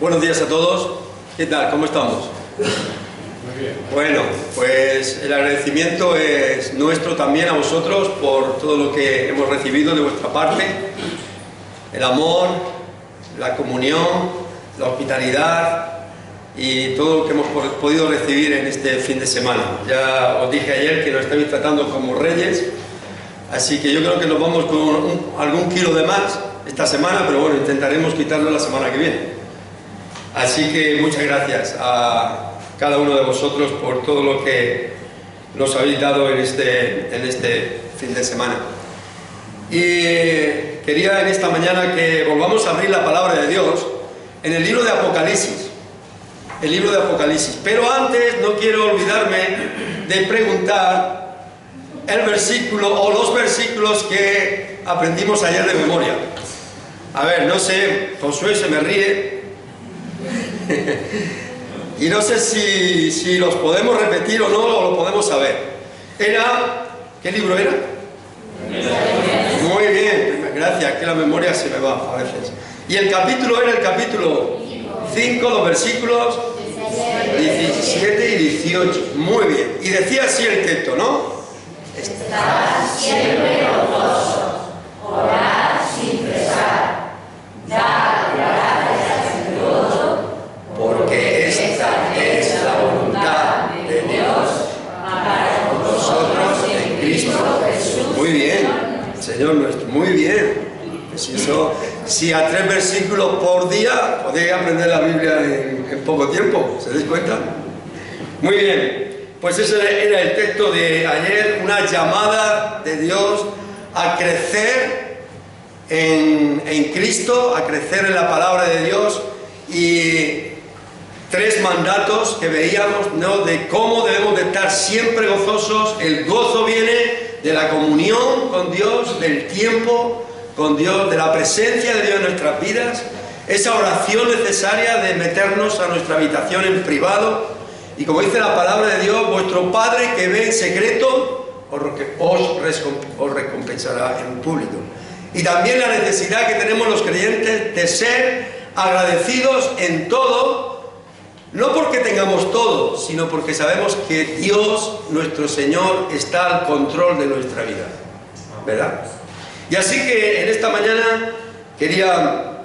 Buenos días a todos. ¿Qué tal? ¿Cómo estamos? Muy bien. Bueno, pues el agradecimiento es nuestro también a vosotros por todo lo que hemos recibido de vuestra parte. El amor, la comunión, la hospitalidad y todo lo que hemos podido recibir en este fin de semana. Ya os dije ayer que nos estáis tratando como reyes, así que yo creo que nos vamos con algún kilo de más esta semana, pero bueno, intentaremos quitarlo la semana que viene. Así que muchas gracias a cada uno de vosotros por todo lo que nos habéis dado en este fin de semana. Y quería en esta mañana que volvamos a abrir la palabra de Dios en el libro de Apocalipsis. El libro de Apocalipsis. Pero antes no quiero olvidarme de preguntar el versículo o los versículos que aprendimos ayer de memoria. A ver, no sé, Josué se me ríe. Y no sé si los podemos repetir o no, o lo podemos saber. ¿Qué libro era? Muy bien, gracias, que la memoria se me va a veces. Y el capítulo era el capítulo 5, los versículos 17 y 18. Muy bien. Y decía así el texto, ¿no? Estad siempre gozosos, orad sin cesar, dad gracias en todo, porque esta es la voluntad de Dios para nosotros en Cristo Jesús. Muy bien, Señor nuestro, muy bien. Pues si a 3 versículos por día podéis aprender la Biblia en poco tiempo, ¿se dais cuenta? Muy bien, pues ese era el texto de ayer, una llamada de Dios a crecer en Cristo, a crecer en la palabra de Dios, y 3 mandatos que veíamos, ¿no?, de cómo debemos de estar siempre gozosos. El gozo viene de la comunión con Dios, del tiempo con Dios, de la presencia de Dios en nuestras vidas, esa oración necesaria de meternos a nuestra habitación en privado, y como dice la palabra de Dios, vuestro Padre que ve en secreto os recompensará en público. Y también la necesidad que tenemos los creyentes de ser agradecidos en todo, no porque tengamos todo, sino porque sabemos que Dios, nuestro Señor, está al control de nuestra vida, ¿verdad? Y así que en esta mañana quería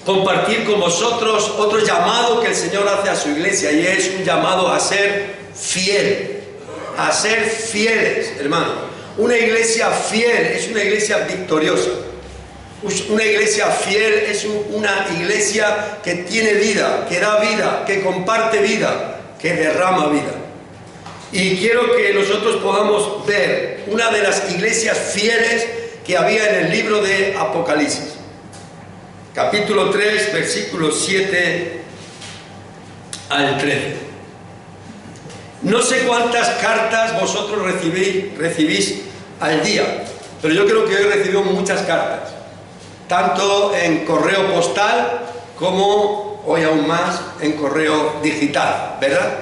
compartir con vosotros otro llamado que el Señor hace a su iglesia, y es un llamado a ser fiel, a ser fieles, hermano. Una iglesia fiel es una iglesia victoriosa. Una iglesia fiel es una iglesia que tiene vida, que da vida, que comparte vida, que derrama vida. Y quiero que nosotros podamos ver una de las iglesias fieles que había en el libro de Apocalipsis. Capítulo 3, versículos 7 al 13. No sé cuántas cartas vosotros recibís al día, pero yo creo que hoy recibido muchas cartas, tanto en correo postal como hoy aún más en correo digital, ¿verdad?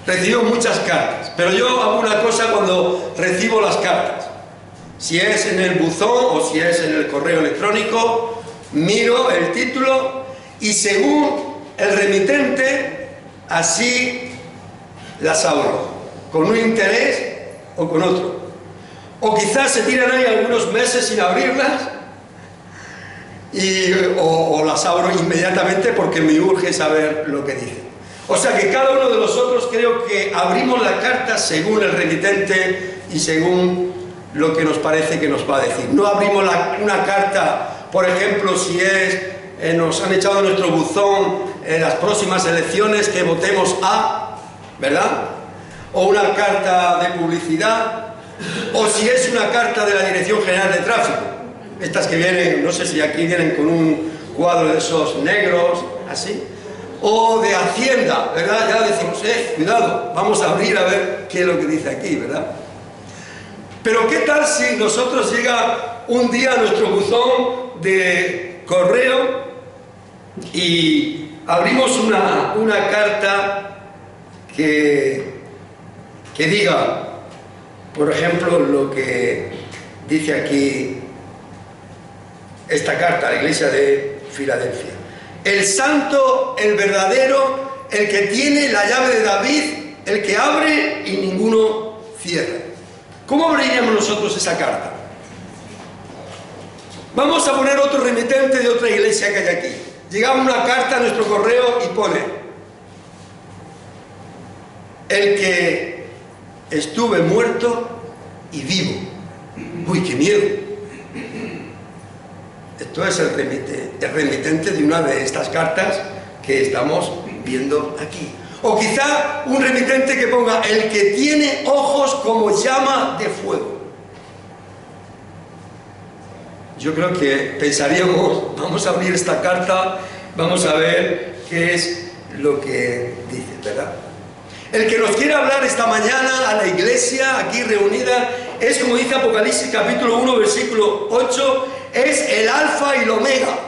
Recibo muchas cartas, pero yo hago una cosa cuando recibo las cartas. Si es en el buzón o si es en el correo electrónico, miro el título y según el remitente, así las abro, con un interés o con otro. O quizás se tiran ahí algunos meses sin abrirlas, o las abro inmediatamente porque me urge saber lo que dice. O sea que cada uno de nosotros creo que abrimos la carta según el remitente y según lo que nos parece que nos va a decir. No abrimos una carta, por ejemplo, si nos han echado en nuestro buzón en las próximas elecciones que votemos A, ¿verdad? O una carta de publicidad, o si es una carta de la Dirección General de Tráfico. Estas que vienen, no sé si aquí vienen con un cuadro de esos negros, así. O de Hacienda, ¿verdad? Ya decimos, cuidado, vamos a abrir a ver qué es lo que dice aquí, ¿verdad? Pero ¿qué tal si nosotros llega un día a nuestro buzón de correo y abrimos una carta que diga, por ejemplo, lo que dice aquí esta carta a la iglesia de Filadelfia? el santo, el verdadero, el que tiene la llave de David, el que abre y ninguno cierra. ¿Cómo abriríamos nosotros esa carta? Vamos a poner otro remitente de otra iglesia que hay aquí. Llega una carta a nuestro correo y pone: el que estuve muerto y vivo. Uy, qué miedo. Esto es el remitente de una de estas cartas que estamos viendo aquí. O quizá un remitente que ponga: el que tiene ojos como llama de fuego. Yo creo que pensaríamos, vamos a abrir esta carta, vamos a ver qué es lo que dice, ¿verdad? El que nos quiere hablar esta mañana a la iglesia aquí reunida es, como dice Apocalipsis capítulo 1 versículo 8, es el alfa y el omega,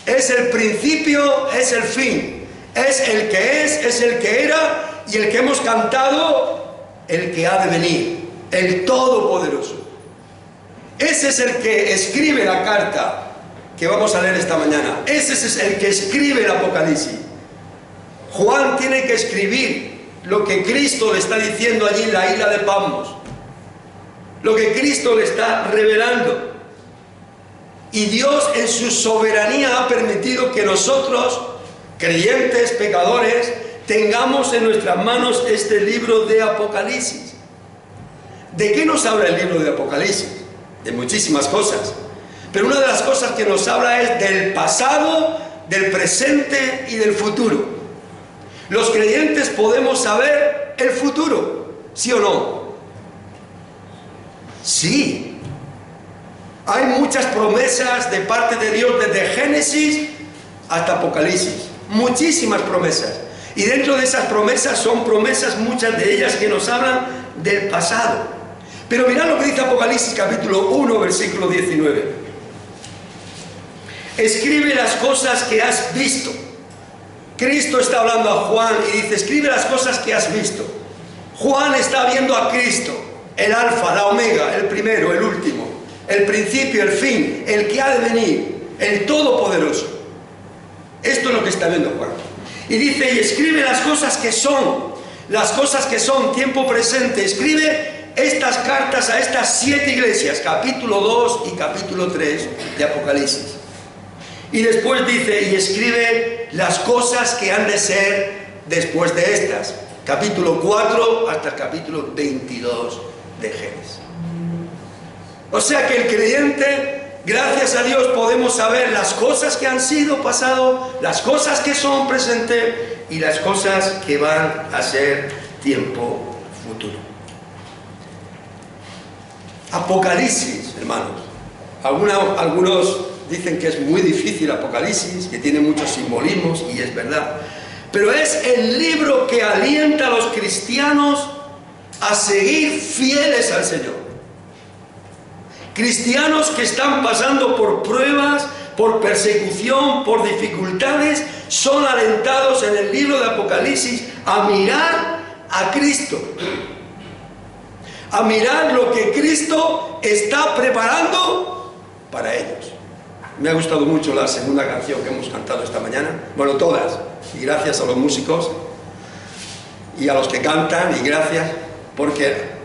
es el principio, es el fin, es el que era y el que hemos cantado, el que ha de venir, el todopoderoso. Ese es el que escribe la carta que vamos a leer esta mañana. Ese es el que escribe el Apocalipsis. Juan tiene que escribir lo que Cristo le está diciendo allí en la isla de Patmos, lo que Cristo le está revelando. Y Dios en su soberanía ha permitido que nosotros, creyentes, pecadores, tengamos en nuestras manos este libro de Apocalipsis. ¿De qué nos habla el libro de Apocalipsis? De muchísimas cosas, pero una de las cosas que nos habla es del pasado, del presente y del futuro. Los creyentes podemos saber el futuro, ¿sí o no? Sí. Hay muchas promesas de parte de Dios desde Génesis hasta Apocalipsis, muchísimas promesas, y dentro de esas promesas son promesas, muchas de ellas que nos hablan del pasado. Pero mirad lo que dice Apocalipsis capítulo 1 versículo 19. Escribe las cosas que has visto. Cristo está hablando a Juan y dice: escribe las cosas que has visto. Juan está viendo a Cristo, el alfa, la omega, el primero, el último, el principio, el fin, el que ha de venir, el todopoderoso. Esto es lo que está viendo Juan. Y dice: y escribe las cosas que son, tiempo presente. Escribe estas cartas a estas 7 iglesias, capítulo 2 y capítulo 3 de Apocalipsis. Y después dice: y escribe las cosas que han de ser después de estas, capítulo 4 hasta el capítulo 22 de Génesis. O sea que el creyente, gracias a Dios, podemos saber las cosas que han sido pasado, las cosas que son presente y las cosas que van a ser tiempo futuro. Apocalipsis, hermanos. Algunos dicen que es muy difícil Apocalipsis, que tiene muchos simbolismos, y es verdad. Pero es el libro que alienta a los cristianos a seguir fieles al Señor. Cristianos que están pasando por pruebas, por persecución, por dificultades, son alentados en el libro de Apocalipsis a mirar a Cristo. A mirar lo que Cristo está preparando para ellos. Me ha gustado mucho la segunda canción que hemos cantado esta mañana. Bueno, todas. Y gracias a los músicos y a los que cantan, y gracias.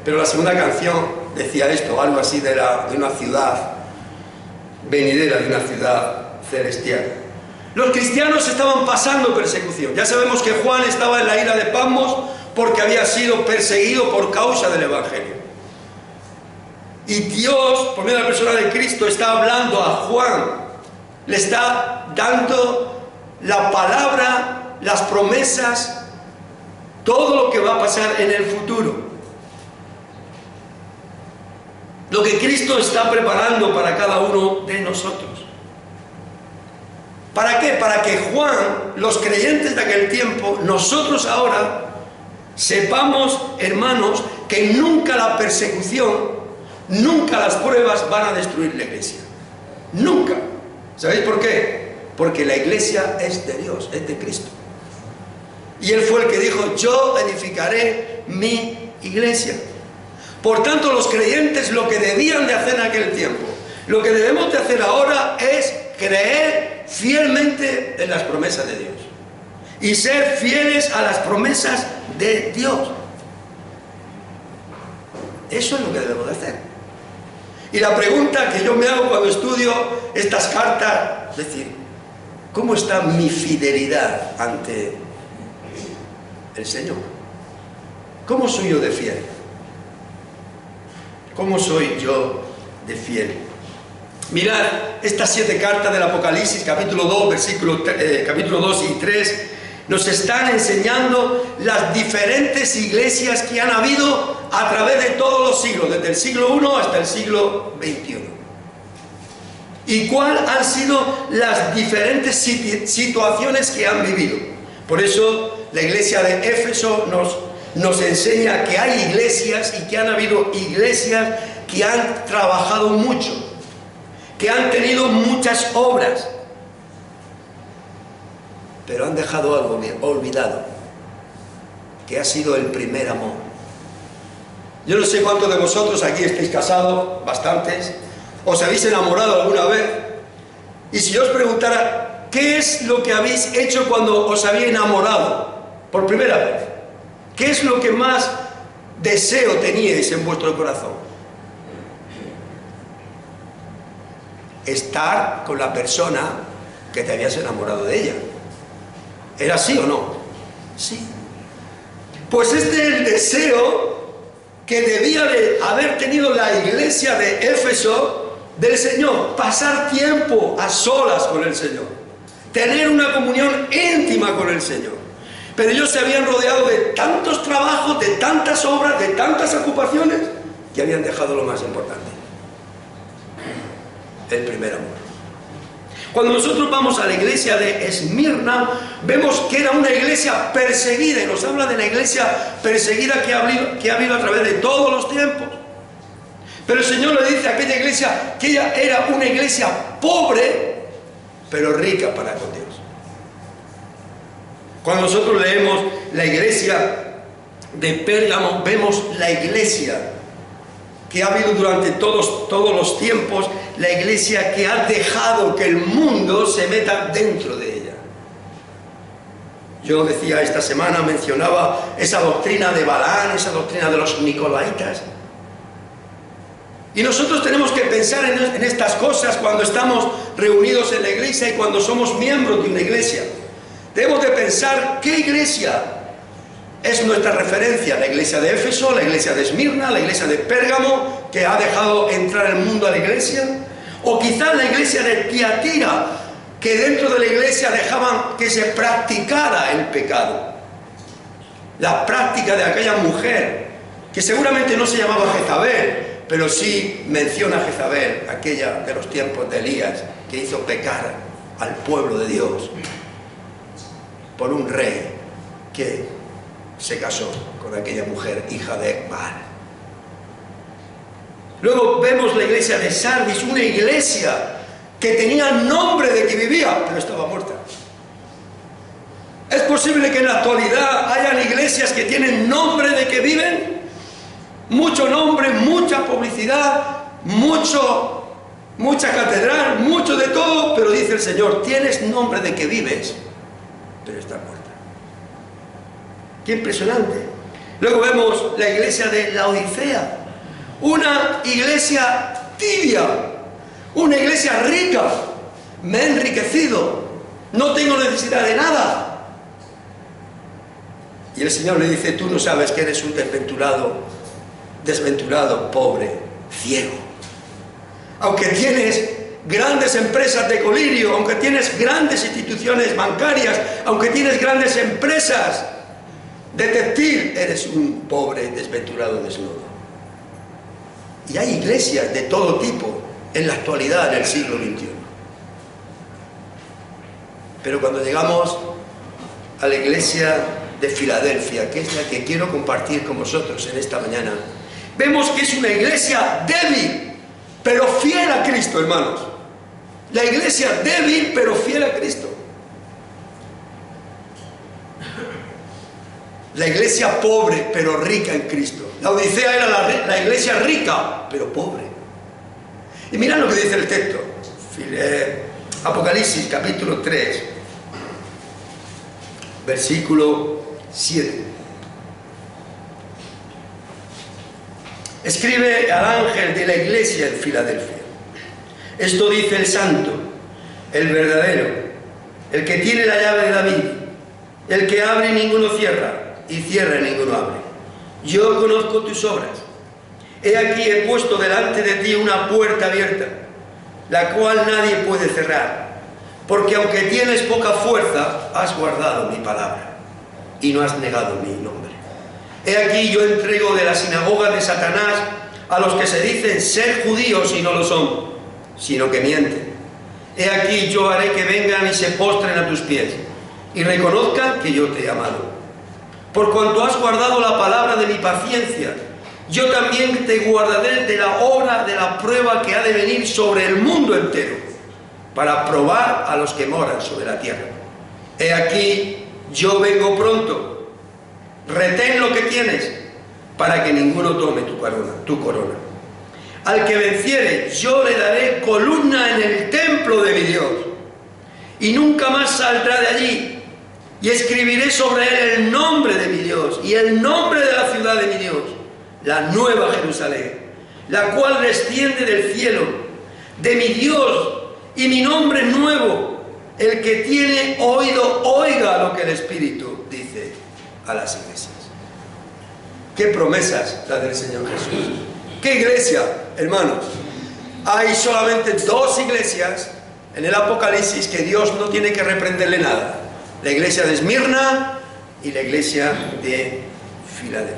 Pero la segunda canción decía esto, algo así de una ciudad venidera, de una ciudad celestial. Los cristianos estaban pasando persecución. Ya sabemos que Juan estaba en la isla de Patmos porque había sido perseguido por causa del Evangelio. Y Dios, por medio de la persona de Cristo, está hablando a Juan, le está dando la palabra, las promesas, todo lo que va a pasar en el futuro. Lo que Cristo está preparando para cada uno de nosotros. ¿Para qué? Para que Juan, los creyentes de aquel tiempo, nosotros ahora, sepamos, hermanos, que nunca la persecución, nunca las pruebas van a destruir la iglesia. Nunca. ¿Sabéis por qué? Porque la iglesia es de Dios, es de Cristo. Y Él fue el que dijo: yo edificaré mi iglesia. Por tanto, los creyentes lo que debían de hacer en aquel tiempo, lo que debemos de hacer ahora es creer fielmente en las promesas de Dios. Y ser fieles a las promesas de Dios. Eso es lo que debemos de hacer. Y la pregunta que yo me hago cuando estudio estas cartas, es decir, ¿cómo está mi fidelidad ante el Señor? ¿Cómo soy yo de fiel? ¿Cómo soy yo de fiel? Mirad estas 7 cartas del Apocalipsis, capítulo 2, capítulo 2 y 3, nos están enseñando las diferentes iglesias que han habido a través de todos los siglos, desde el siglo I hasta el siglo XXI. Y cuáles han sido las diferentes situaciones que han vivido. Por eso la iglesia de Éfeso nos enseña que hay iglesias y que han habido iglesias que han trabajado mucho, que han tenido muchas obras, pero han dejado algo olvidado, que ha sido el primer amor. Yo no sé cuántos de vosotros aquí estáis casados, bastantes, os habéis enamorado alguna vez, y si yo os preguntara, ¿qué es lo que habéis hecho cuando os habéis enamorado por primera vez? ¿Qué es lo que más deseo teníais en vuestro corazón? Estar con la persona que te habías enamorado de ella. ¿Era así o no? Sí. Pues este es el deseo que debía de haber tenido la iglesia de Éfeso del Señor. Pasar tiempo a solas con el Señor. Tener una comunión íntima con el Señor. Pero ellos se habían rodeado de tantos trabajos, de tantas obras, de tantas ocupaciones, que habían dejado lo más importante: el primer amor. Cuando nosotros vamos a la iglesia de Esmirna, vemos que era una iglesia perseguida, y nos habla de la iglesia perseguida que ha habido a través de todos los tiempos. Pero el Señor le dice a aquella iglesia que ella era una iglesia pobre, pero rica para con Dios. Cuando nosotros leemos la iglesia de Pérgamo, vemos la iglesia que ha habido durante todos los tiempos, la iglesia que ha dejado que el mundo se meta dentro de ella. Yo decía esta semana, mencionaba esa doctrina de Balaán, esa doctrina de los Nicolaitas. Y nosotros tenemos que pensar en estas cosas cuando estamos reunidos en la iglesia y cuando somos miembros de una iglesia. Debemos de pensar qué iglesia es nuestra referencia: la iglesia de Éfeso, la iglesia de Esmirna, la iglesia de Pérgamo, que ha dejado entrar el mundo a la iglesia, o quizás la iglesia de Tiatira, que dentro de la iglesia dejaban que se practicara el pecado. La práctica de aquella mujer, que seguramente no se llamaba Jezabel, pero sí menciona a Jezabel, aquella de los tiempos de Elías, que hizo pecar al pueblo de Dios por un rey que se casó con aquella mujer, hija de Baal. Luego vemos la iglesia de Sardis, una iglesia que tenía nombre de que vivía, pero estaba muerta. ¿Es posible que en la actualidad hayan iglesias que tienen nombre de que viven? Mucho nombre, mucha publicidad, mucha catedral, mucho de todo, pero dice el Señor: tienes nombre de que vives, pero está muerta. ¡Qué impresionante! Luego vemos la iglesia de Laodicea, una iglesia tibia, una iglesia rica. Me he enriquecido, no tengo necesidad de nada. Y el Señor le dice: tú no sabes que eres un desventurado, pobre, ciego. Aunque tienes grandes empresas de colirio, aunque tienes grandes instituciones bancarias, aunque tienes grandes empresas de textil, eres un pobre, desventurado, desnudo. Y hay iglesias de todo tipo en la actualidad, en el siglo XXI. Pero cuando llegamos a la iglesia de Filadelfia, que es la que quiero compartir con vosotros en esta mañana, vemos que es una iglesia débil, pero fiel a Cristo, hermanos. La iglesia débil, pero fiel a Cristo. La iglesia pobre, pero rica en Cristo. La Odisea era la iglesia rica, pero pobre. Y mirad lo que dice el texto. Apocalipsis capítulo 3, versículo 7. Escribe al ángel de la iglesia en Filadelfia: esto dice el santo, el verdadero, el que tiene la llave de David, el que abre y ninguno cierra, y cierra y ninguno abre. Yo conozco tus obras. He aquí he puesto delante de ti una puerta abierta, la cual nadie puede cerrar, porque aunque tienes poca fuerza, has guardado mi palabra y no has negado mi nombre. He aquí yo entrego de la sinagoga de Satanás a los que se dicen ser judíos y no lo son, sino que mienten. He aquí yo haré que vengan y se postren a tus pies y reconozcan que yo te he amado. Por cuanto has guardado la palabra de mi paciencia, yo también te guardaré de la hora de la prueba que ha de venir sobre el mundo entero, para probar a los que moran sobre la tierra. He aquí yo vengo pronto. Retén lo que tienes, para que ninguno tome tu corona. Al que venciere, yo le daré columna en el templo de mi Dios, y nunca más saldrá de allí. Y escribiré sobre él el nombre de mi Dios y el nombre de la ciudad de mi Dios, la nueva Jerusalén, la cual desciende del cielo, de mi Dios, y mi nombre nuevo. El que tiene oído, oiga lo que el Espíritu dice a las iglesias. Qué promesas la del Señor Jesús. Qué iglesia, hermanos. Hay solamente dos iglesias en el Apocalipsis que Dios no tiene que reprenderle nada: la iglesia de Esmirna y la iglesia de Filadelfia.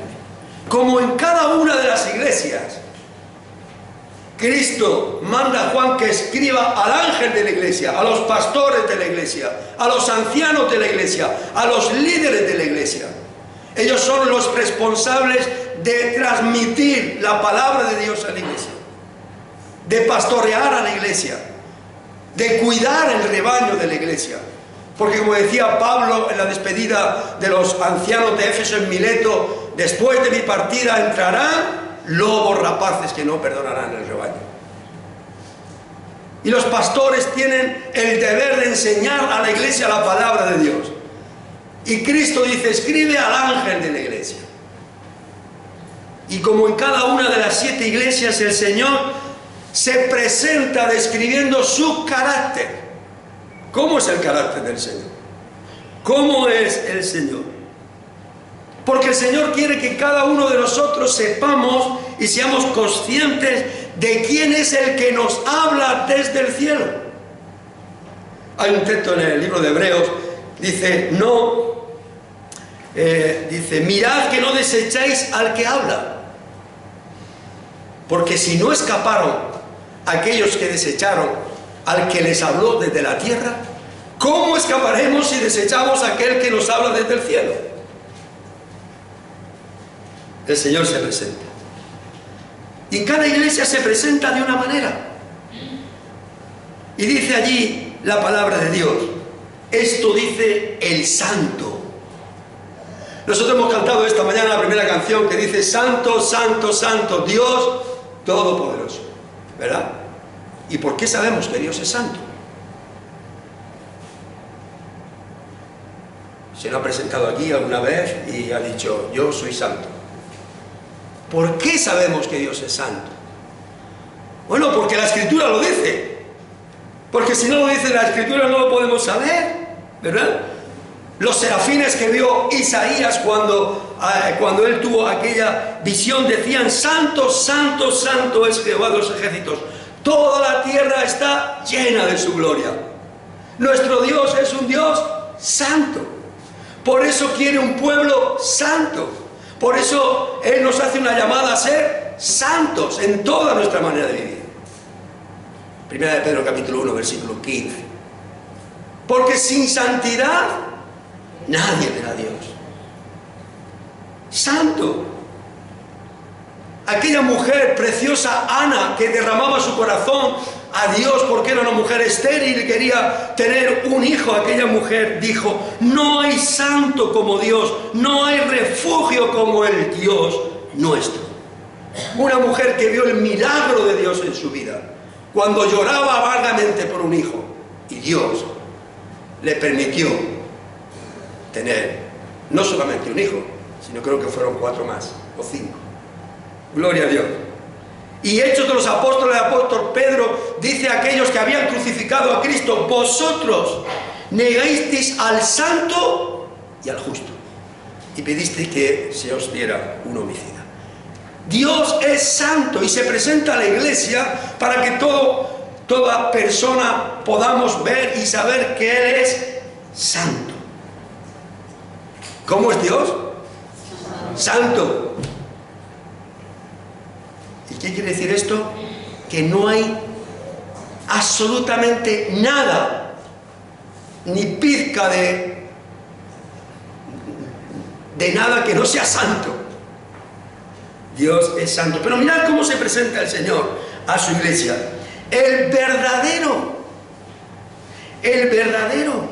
Como en cada una de las iglesias, Cristo manda a Juan que escriba al ángel de la iglesia, a los pastores de la iglesia, a los ancianos de la iglesia, a los líderes de la iglesia. Ellos son los responsables de transmitir la palabra de Dios a la iglesia, de pastorear a la iglesia, de cuidar el rebaño de la iglesia. Porque, como decía Pablo en la despedida de los ancianos de Éfeso en Mileto, después de mi partida entrarán lobos rapaces que no perdonarán el rebaño. Y los pastores tienen el deber de enseñar a la iglesia la palabra de Dios. Y Cristo dice: escribe al ángel de la iglesia. Y como en cada una de las 7 iglesias, el Señor se presenta describiendo su carácter. ¿Cómo es el carácter del Señor? ¿Cómo es el Señor? Porque el Señor quiere que cada uno de nosotros sepamos y seamos conscientes de quién es el que nos habla desde el cielo. Hay un texto en el libro de Hebreos, dice: mirad que no desechéis al que habla. Porque si no escaparon aquellos que desecharon al que les habló desde la tierra, ¿cómo escaparemos si desechamos a aquel que nos habla desde el cielo? El Señor se presenta. Y en cada iglesia se presenta de una manera. Y dice allí la palabra de Dios. Esto dice el santo. Nosotros hemos cantado esta mañana la primera canción que dice: Santo, Santo, Santo, Dios Todopoderoso. ¿Verdad? ¿Y por qué sabemos que Dios es santo? Se lo ha presentado aquí alguna vez y ha dicho: yo soy santo. ¿Por qué sabemos que Dios es santo? Bueno, porque la Escritura lo dice. Porque si no lo dice la Escritura no lo podemos saber, ¿verdad? Los serafines que vio Isaías cuando él tuvo aquella visión decían: Santo, Santo, Santo es Jehová de los ejércitos. Toda la tierra está llena de su gloria. Nuestro Dios es un Dios santo. Por eso quiere un pueblo santo. Por eso Él nos hace una llamada a ser santos en toda nuestra manera de vivir. Primera de Pedro capítulo 1 versículo 15. Porque sin santidad nadie verá a Dios. Santo. Aquella mujer preciosa, Ana, que derramaba su corazón a Dios porque era una mujer estéril y quería tener un hijo, aquella mujer dijo: no hay santo como Dios, no hay refugio como el Dios nuestro. Una mujer que vio el milagro de Dios en su vida, cuando lloraba amargamente por un hijo, Y Dios le permitió tener no solamente un hijo, sino creo que fueron 4 más, o 5. Gloria a Dios. Y Hechos de los Apóstoles, el apóstol Pedro dice a aquellos que habían crucificado a Cristo: vosotros negasteis al santo y al justo, y pedisteis que se os diera un homicida. Dios es santo y se presenta a la iglesia para que toda persona podamos ver y saber que Él es santo. ¿Cómo es Dios? Santo. ¿Y qué quiere decir esto? Que no hay absolutamente nada, ni pizca de nada que no sea santo. Dios es santo. Pero mirad cómo se presenta el Señor a su iglesia. El verdadero. El verdadero.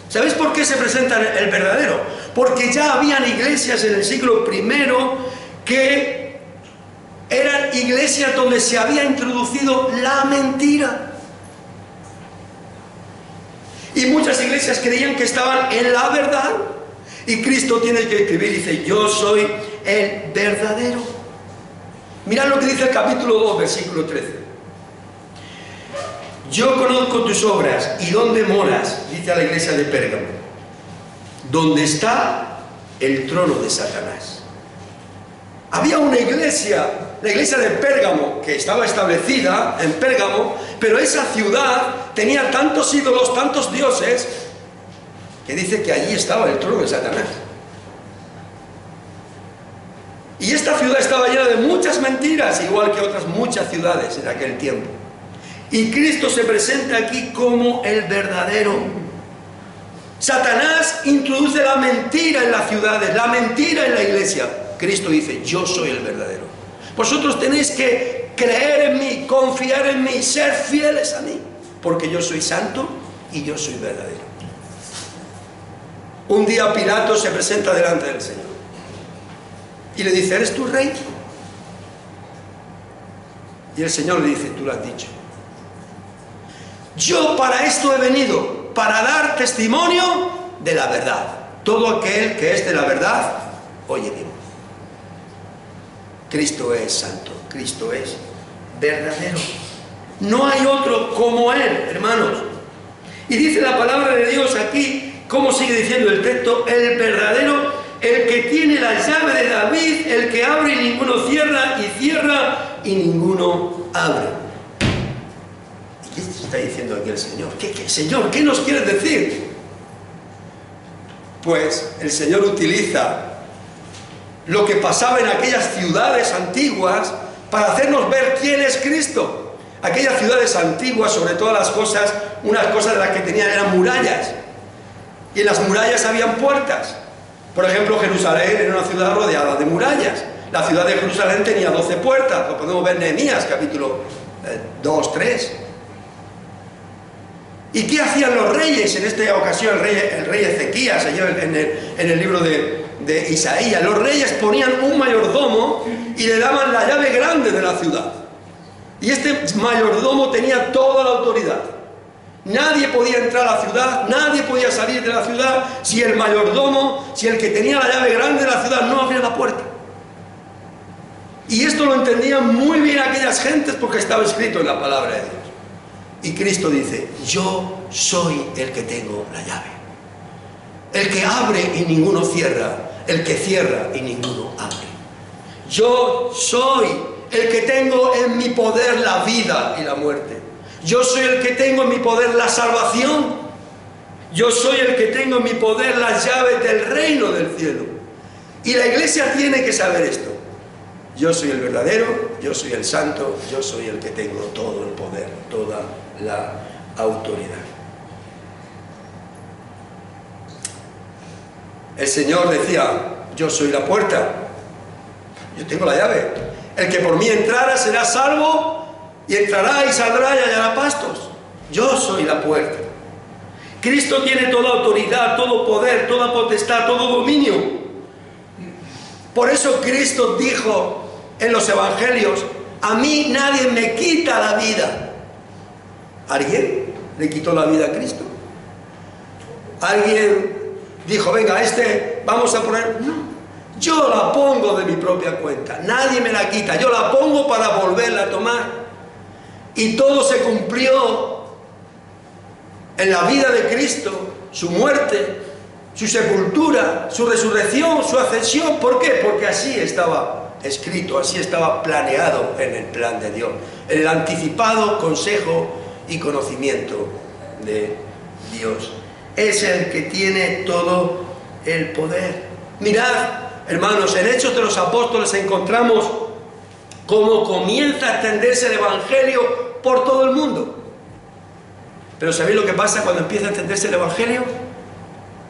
¿Sabéis por qué se presenta el verdadero? Porque ya habían iglesias en el siglo I que eran iglesias donde se había introducido la mentira. Y muchas iglesias creían que estaban en la verdad. Y Cristo tiene que escribir y dice: yo soy el verdadero. Mirad lo que dice el capítulo 2, versículo 13. Yo conozco tus obras y dónde moras, dice a la iglesia de Pérgamo, donde está el trono de Satanás. Había una iglesia, la iglesia de Pérgamo, que estaba establecida en Pérgamo, pero esa ciudad tenía tantos ídolos, tantos dioses, que dice que allí estaba el trono de Satanás. Y esta ciudad estaba llena de muchas mentiras, igual que otras muchas ciudades en aquel tiempo. Y Cristo se presenta aquí como el verdadero. Satanás introduce la mentira en las ciudades, la mentira en la iglesia. Cristo dice: yo soy el verdadero. Vosotros tenéis que creer en mí, confiar en mí, ser fieles a mí, porque yo soy santo y yo soy verdadero. Un día Pilato se presenta delante del Señor y le dice: ¿eres tú rey? Y el Señor le dice: tú lo has dicho. Yo para esto he venido, para dar testimonio de la verdad. Todo aquel que es de la verdad, oye bien. Cristo es santo, Cristo es verdadero. No hay otro como Él, hermanos. Y dice la palabra de Dios aquí, ¿cómo sigue diciendo el texto? El verdadero, el que tiene la llave de David, el que abre y ninguno cierra, y cierra y ninguno abre. ¿Qué está diciendo aquí el Señor? Señor, ¿qué nos quieres decir? Pues el Señor utiliza lo que pasaba en aquellas ciudades antiguas para hacernos ver quién es Cristo. Aquellas ciudades antiguas, sobre todas las cosas, unas cosas de las que tenían eran murallas. Y en las murallas habían puertas. Por ejemplo, Jerusalén era una ciudad rodeada de murallas. La ciudad de Jerusalén tenía 12 puertas. Lo podemos ver en Nehemías, capítulo 2, 3. ¿Y qué hacían los reyes? En esta ocasión el rey Ezequías, allá en el libro de Isaías, los reyes ponían un mayordomo y le daban la llave grande de la ciudad. Y este mayordomo tenía toda la autoridad. Nadie podía entrar a la ciudad, nadie podía salir de la ciudad si el mayordomo, si el que tenía la llave grande de la ciudad no abría la puerta. Y esto lo entendían muy bien aquellas gentes porque estaba escrito en la palabra de Dios. Y Cristo dice: yo soy el que tengo la llave. El que abre y ninguno cierra, el que cierra y ninguno abre. Yo soy el que tengo en mi poder la vida y la muerte. Yo soy el que tengo en mi poder la salvación. Yo soy el que tengo en mi poder las llaves del reino del cielo. Y la iglesia tiene que saber esto. Yo soy el verdadero, yo soy el santo, yo soy el que tengo todo el poder, toda la autoridad. El Señor decía: yo soy la puerta, yo tengo la llave. El que por mí entrara será salvo, y entrará y saldrá y hallará pastos. Yo soy la puerta. Cristo tiene toda autoridad, todo poder, toda potestad, todo dominio. Por eso Cristo dijo en los evangelios: a mí nadie me quita la vida. ¿Alguien? le quitó la vida a Cristo? ¿Alguien dijo, venga, vamos a poner? No, yo la pongo de mi propia cuenta, nadie me la quita, yo la pongo para volverla a tomar. Y todo se cumplió en la vida de Cristo, su muerte, su sepultura, su resurrección, su ascensión. ¿Por qué? Porque así estaba escrito, así estaba planeado en el plan de Dios, en el anticipado consejo y conocimiento de Dios. Es el que tiene todo el poder. Mirad, hermanos, en Hechos de los Apóstoles encontramos cómo comienza a extenderse el Evangelio por todo el mundo. Pero ¿sabéis lo que pasa cuando empieza a extenderse el Evangelio?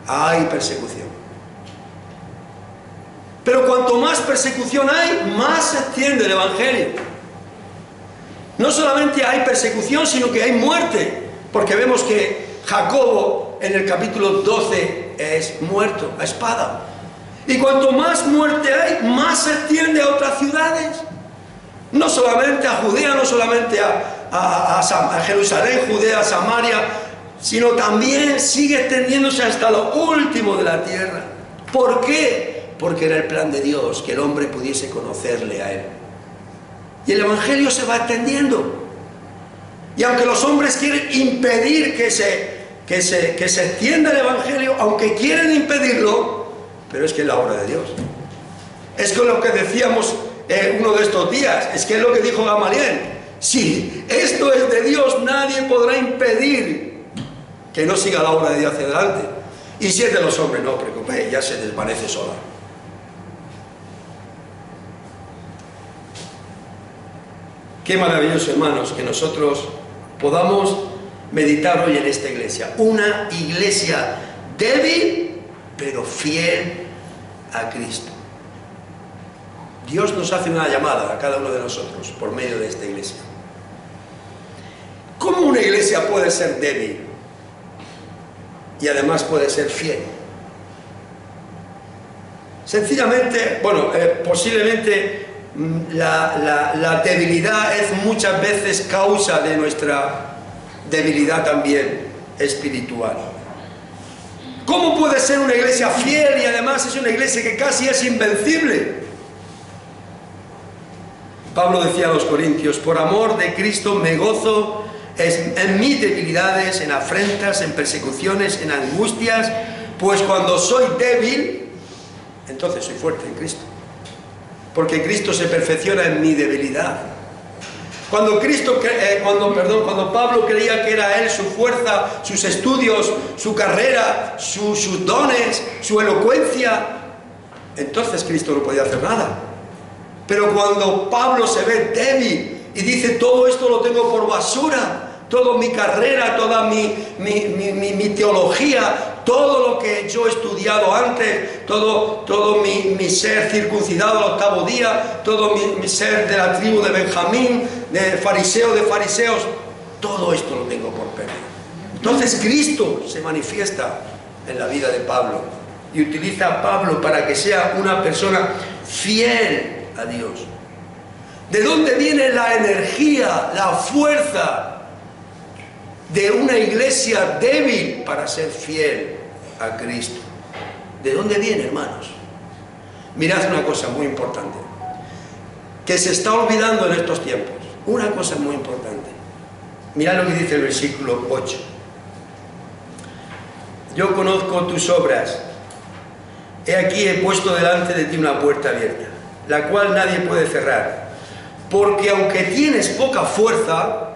Hay persecución. Pero cuanto más persecución hay, más se extiende el Evangelio. No solamente hay persecución, sino que hay muerte. Porque vemos que Jacobo en el capítulo 12 es muerto a espada. Y cuanto más muerte hay, más se extiende a otras ciudades. No solamente a Judea, no solamente a Jerusalén, Judea, Samaria, sino también sigue extendiéndose hasta lo último de la tierra. ¿Por qué? Porque era el plan de Dios que el hombre pudiese conocerle a Él. Y el Evangelio se va extendiendo. Y aunque los hombres quieren impedir que se extienda el Evangelio, aunque quieren impedirlo, pero es que es la obra de Dios. Es con lo que decíamos uno de estos días, es que es lo que dijo Gamaliel: si esto es de Dios, nadie podrá impedir que no siga la obra de Dios hacia adelante. Y si es de los hombres, no os preocupéis, ya se desvanece sola. Qué maravilloso, hermanos, que nosotros podamos meditar hoy en esta iglesia. Una iglesia débil, pero fiel a Cristo. Dios nos hace una llamada a cada uno de nosotros por medio de esta iglesia. ¿Cómo una iglesia puede ser débil y además puede ser fiel? Sencillamente, posiblemente la debilidad es muchas veces causa de nuestra debilidad también espiritual. ¿Cómo puede ser una iglesia fiel y además es una iglesia que casi es invencible? Pablo decía a los Corintios: por amor de Cristo me gozo en mis debilidades, en afrentas, en persecuciones, en angustias, pues cuando soy débil, entonces soy fuerte en Cristo. Porque Cristo se perfecciona en mi debilidad. Cuando Pablo creía que era él su fuerza, sus estudios, su carrera, sus dones, su elocuencia, entonces Cristo no podía hacer nada. Pero cuando Pablo se ve débil y dice: todo esto lo tengo por basura, toda mi carrera, toda mi teología, todo lo que yo he estudiado antes, todo mi ser circuncidado al octavo día, todo mi ser de la tribu de Benjamín, de fariseos, todo esto lo tengo por perdido. Entonces Cristo se manifiesta en la vida de Pablo y utiliza a Pablo para que sea una persona fiel a Dios. ¿De dónde viene la energía, la fuerza de una iglesia débil para ser fiel a Cristo? ¿De dónde viene, hermanos? Mirad una cosa muy importante que se está olvidando en estos tiempos. Una cosa muy importante. Mirad lo que dice el versículo 8. Yo conozco tus obras. He aquí he puesto delante de ti una puerta abierta, la cual nadie puede cerrar. Porque aunque tienes poca fuerza,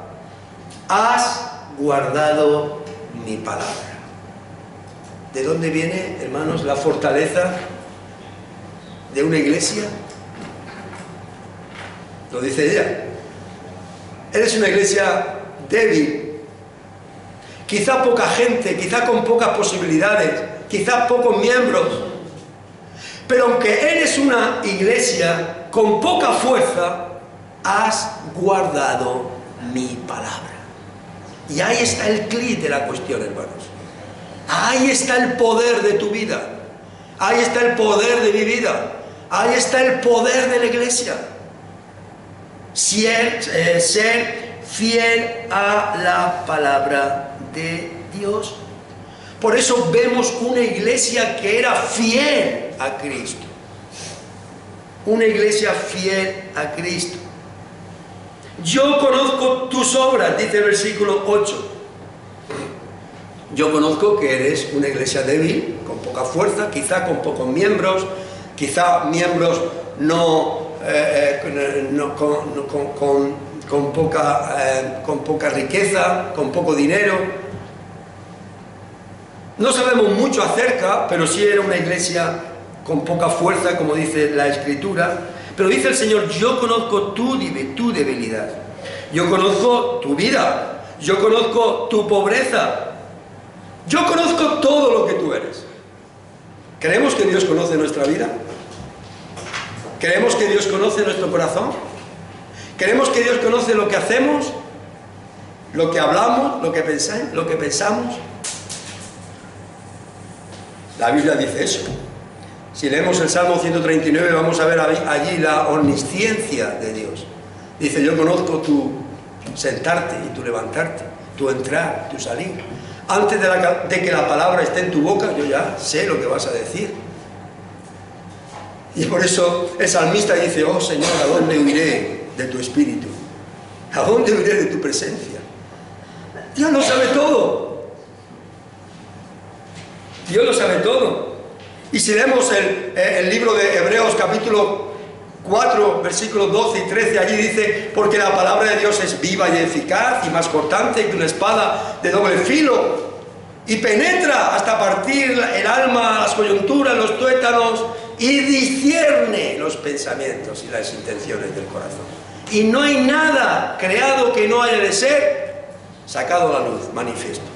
has guardado mi palabra. ¿De dónde viene, hermanos, la fortaleza de una iglesia? Lo dice ella. Eres una iglesia débil, quizá poca gente, quizá con pocas posibilidades, quizá pocos miembros, pero aunque eres una iglesia con poca fuerza, has guardado mi palabra. Y ahí está el clic de la cuestión, hermanos. Ahí está el poder de tu vida. Ahí está el poder de mi vida. Ahí está el poder de la iglesia. Ser fiel a la palabra de Dios. Por eso vemos una iglesia que era fiel a Cristo. Una iglesia fiel a Cristo. Yo conozco tus obras, dice el versículo 8. Yo conozco que eres una iglesia débil, con poca fuerza, quizá con pocos miembros, quizá miembros con poca riqueza, con poco dinero. No sabemos mucho acerca, pero sí era una iglesia con poca fuerza, como dice la Escritura. Pero dice el Señor, yo conozco tu debilidad, yo conozco tu vida, yo conozco tu pobreza, yo conozco todo lo que tú eres. ¿Creemos que Dios conoce nuestra vida? ¿Creemos que Dios conoce nuestro corazón? ¿Creemos que Dios conoce lo que hacemos? ¿Lo que hablamos? ¿Lo que pensamos? La Biblia dice eso. Si leemos el Salmo 139 vamos a ver allí la omnisciencia de Dios. Dice, yo conozco tu sentarte y tu levantarte, tu entrar, tu salir. Antes de que la palabra esté en tu boca, yo ya sé lo que vas a decir. Y por eso el salmista dice, oh Señor, ¿a dónde huiré de tu espíritu? ¿A dónde huiré de tu presencia? Dios lo sabe todo. Dios lo sabe todo. Y si leemos el libro de Hebreos capítulo 4, versículos 12 y 13, allí dice, porque la palabra de Dios es viva y eficaz y más cortante que una espada de doble filo y penetra hasta partir el alma, las coyunturas, los tuétanos y discierne los pensamientos y las intenciones del corazón. Y no hay nada creado que no haya de ser sacado a la luz, manifiesto.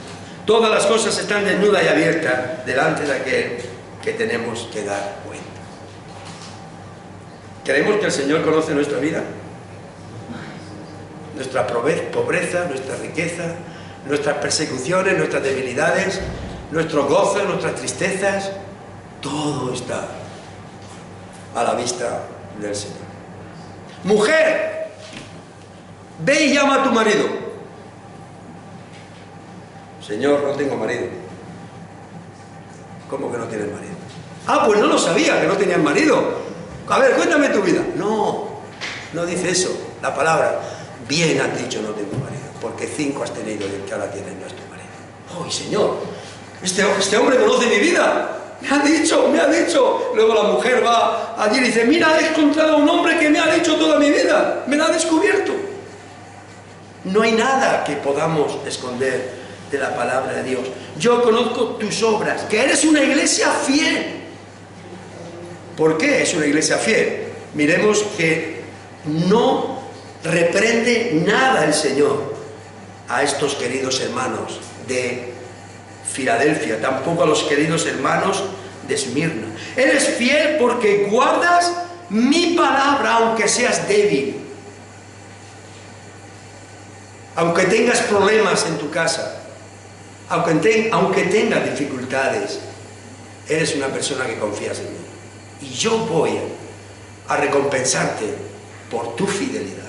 Todas las cosas están desnudas y abiertas delante de aquel que tenemos que dar cuenta. ¿Creemos que el Señor conoce nuestra vida? Nuestra pobreza, nuestra riqueza, nuestras persecuciones, nuestras debilidades, nuestros gozos, nuestras tristezas, todo está a la vista del Señor. Mujer, ve y llama a tu marido. Señor, no tengo marido. ¿Cómo que no tienes marido? Ah, pues no lo sabía, que no tenías marido. A ver, cuéntame tu vida. No dice eso la palabra. Bien has dicho, no tengo marido, porque 5 has tenido y el que ahora tienes no es tu marido. ¡Ay, Señor! Este hombre conoce mi vida. Me ha dicho. Luego la mujer va allí y dice, mira, he encontrado a un hombre que me ha dicho toda mi vida. Me la ha descubierto. No hay nada que podamos esconder de la palabra de Dios. Yo conozco tus obras, que eres una iglesia fiel. ¿Por qué es una iglesia fiel? Miremos que no reprende nada el Señor a estos queridos hermanos de Filadelfia, tampoco a los queridos hermanos de Esmirna. Eres fiel porque guardas mi palabra aunque seas débil, aunque tengas problemas en tu casa, aunque tengas dificultades, eres una persona que confías en mí. Y yo voy a recompensarte por tu fidelidad.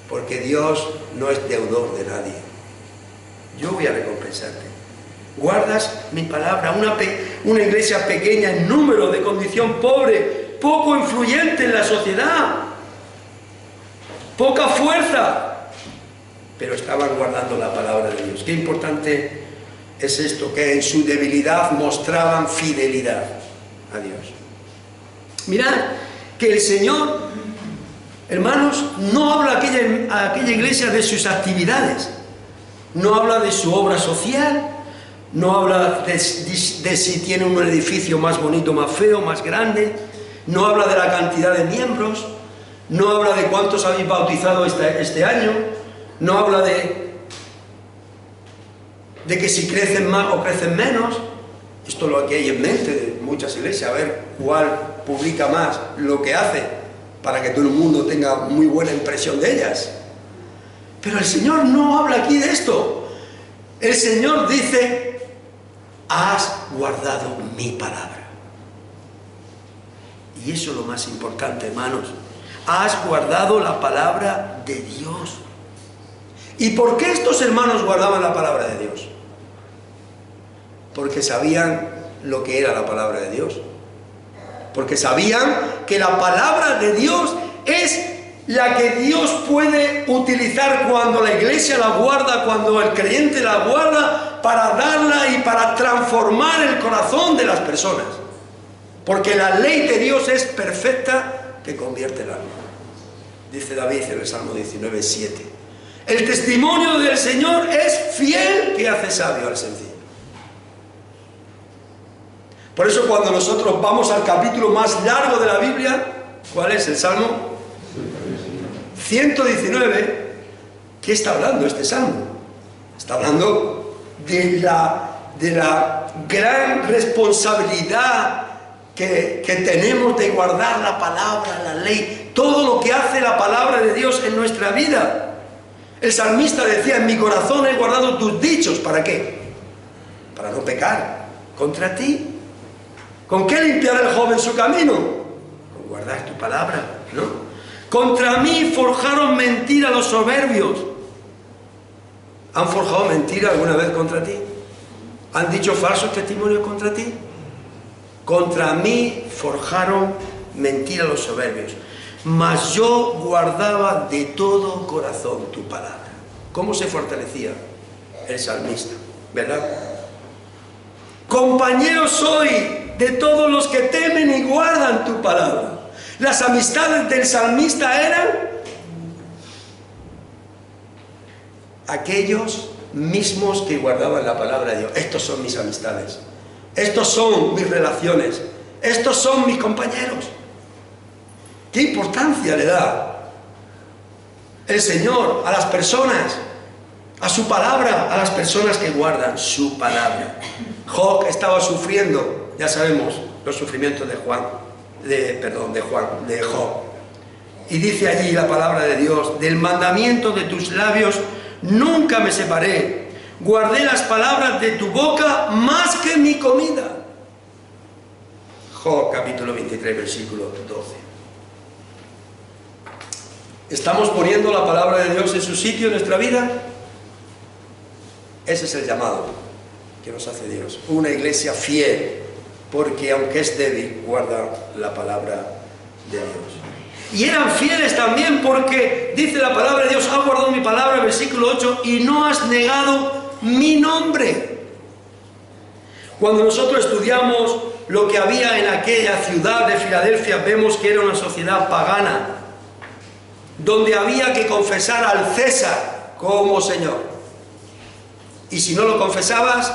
Porque Dios no es deudor de nadie. Yo voy a recompensarte. Guardas mi palabra. Una iglesia pequeña en número, de condición pobre, poco influyente en la sociedad, poca fuerza, pero estaban guardando la palabra de Dios. Qué importante es esto, que en su debilidad mostraban fidelidad a Dios. Mirad que el Señor, hermanos, no habla a aquella iglesia de sus actividades, no habla de su obra social, no habla de si tiene un edificio más bonito, más feo, más grande, no habla de la cantidad de miembros, no habla de cuántos habéis bautizado este año, no habla de que si crecen más o crecen menos. Esto es lo que hay en mente de muchas iglesias, a ver cuál publica más lo que hace, para que todo el mundo tenga muy buena impresión de ellas. Pero el Señor no habla aquí de esto. El Señor dice, has guardado mi palabra. Y eso es lo más importante, hermanos. Has guardado la palabra de Dios. ¿Y por qué estos hermanos guardaban la palabra de Dios? Porque sabían lo que era la palabra de Dios. Porque sabían que la palabra de Dios es la que Dios puede utilizar cuando la iglesia la guarda, cuando el creyente la guarda, para darla y para transformar el corazón de las personas. Porque la ley de Dios es perfecta, que convierte el alma. Dice David en el Salmo 19:7. El testimonio del Señor es fiel, que hace sabio al sencillo. Por eso cuando nosotros vamos al capítulo más largo de la Biblia, ¿cuál es el Salmo? 119. ¿Qué está hablando este Salmo? Está hablando de la gran responsabilidad que tenemos de guardar la palabra, la ley, todo lo que hace la palabra de Dios en nuestra vida. El salmista decía: en mi corazón he guardado tus dichos. ¿Para qué? Para no pecar contra ti. ¿Con qué limpiar el joven su camino? Con guardar tu palabra, ¿no? Contra mí forjaron mentira los soberbios. ¿Han forjado mentira alguna vez contra ti? ¿Han dicho falsos testimonios contra ti? Contra mí forjaron mentira los soberbios, mas yo guardaba de todo corazón tu palabra. ¿Cómo se fortalecía el salmista? ¿Verdad? Compañero soy de todos los que temen y guardan tu palabra. Las amistades del salmista eran aquellos mismos que guardaban la palabra de Dios. Estos son mis amistades, estos son mis relaciones, estos son mis compañeros. ¿Qué importancia le da el Señor a las personas, a su palabra, a las personas que guardan su palabra? Job estaba sufriendo, ya sabemos, los sufrimientos de Job. Y dice allí la palabra de Dios: del mandamiento de tus labios nunca me separé, guardé las palabras de tu boca más que mi comida. Job capítulo 23, versículo 12. ¿Estamos poniendo la palabra de Dios en su sitio en nuestra vida? Ese es el llamado que nos hace Dios. Una iglesia fiel, porque aunque es débil, guarda la palabra de Dios. Y eran fieles también porque dice la palabra de Dios: has guardado mi palabra, versículo 8, y no has negado mi nombre. Cuando nosotros estudiamos lo que había en aquella ciudad de Filadelfia, vemos que era una sociedad pagana, donde había que confesar al César como Señor. Y si no lo confesabas,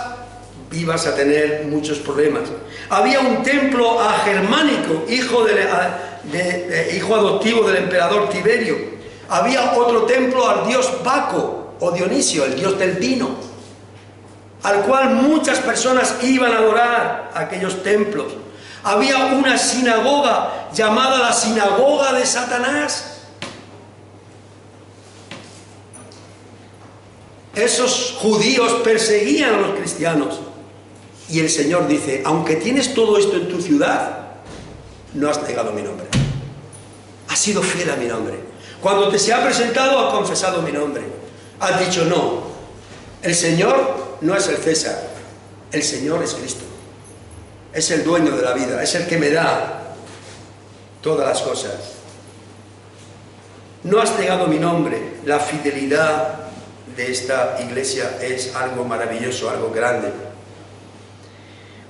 ibas a tener muchos problemas. Había un templo a Germánico, hijo adoptivo del emperador Tiberio. Había otro templo al dios Baco o Dionisio, el dios del vino, al cual muchas personas iban a adorar a aquellos templos. Había una sinagoga llamada la sinagoga de Satanás. Esos judíos perseguían a los cristianos. Y el Señor dice: aunque tienes todo esto en tu ciudad, no has negado mi nombre. Has sido fiel a mi nombre. Cuando te se ha presentado, has confesado mi nombre. Has dicho: no, el Señor no es el César, el Señor es Cristo. Es el dueño de la vida, es el que me da todas las cosas. No has negado mi nombre. La fidelidad de esta iglesia es algo maravilloso, algo grande.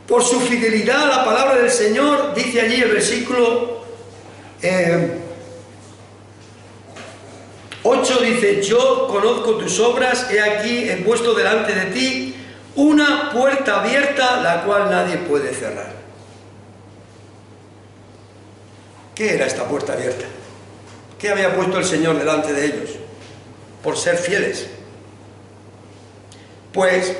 Por su fidelidad a la palabra del Señor, dice allí el versículo 8, dice: yo conozco tus obras, he aquí he puesto delante de ti una puerta abierta, la cual nadie puede cerrar. ¿Qué era esta puerta abierta? ¿Qué había puesto el Señor delante de ellos? Por ser fieles. Pues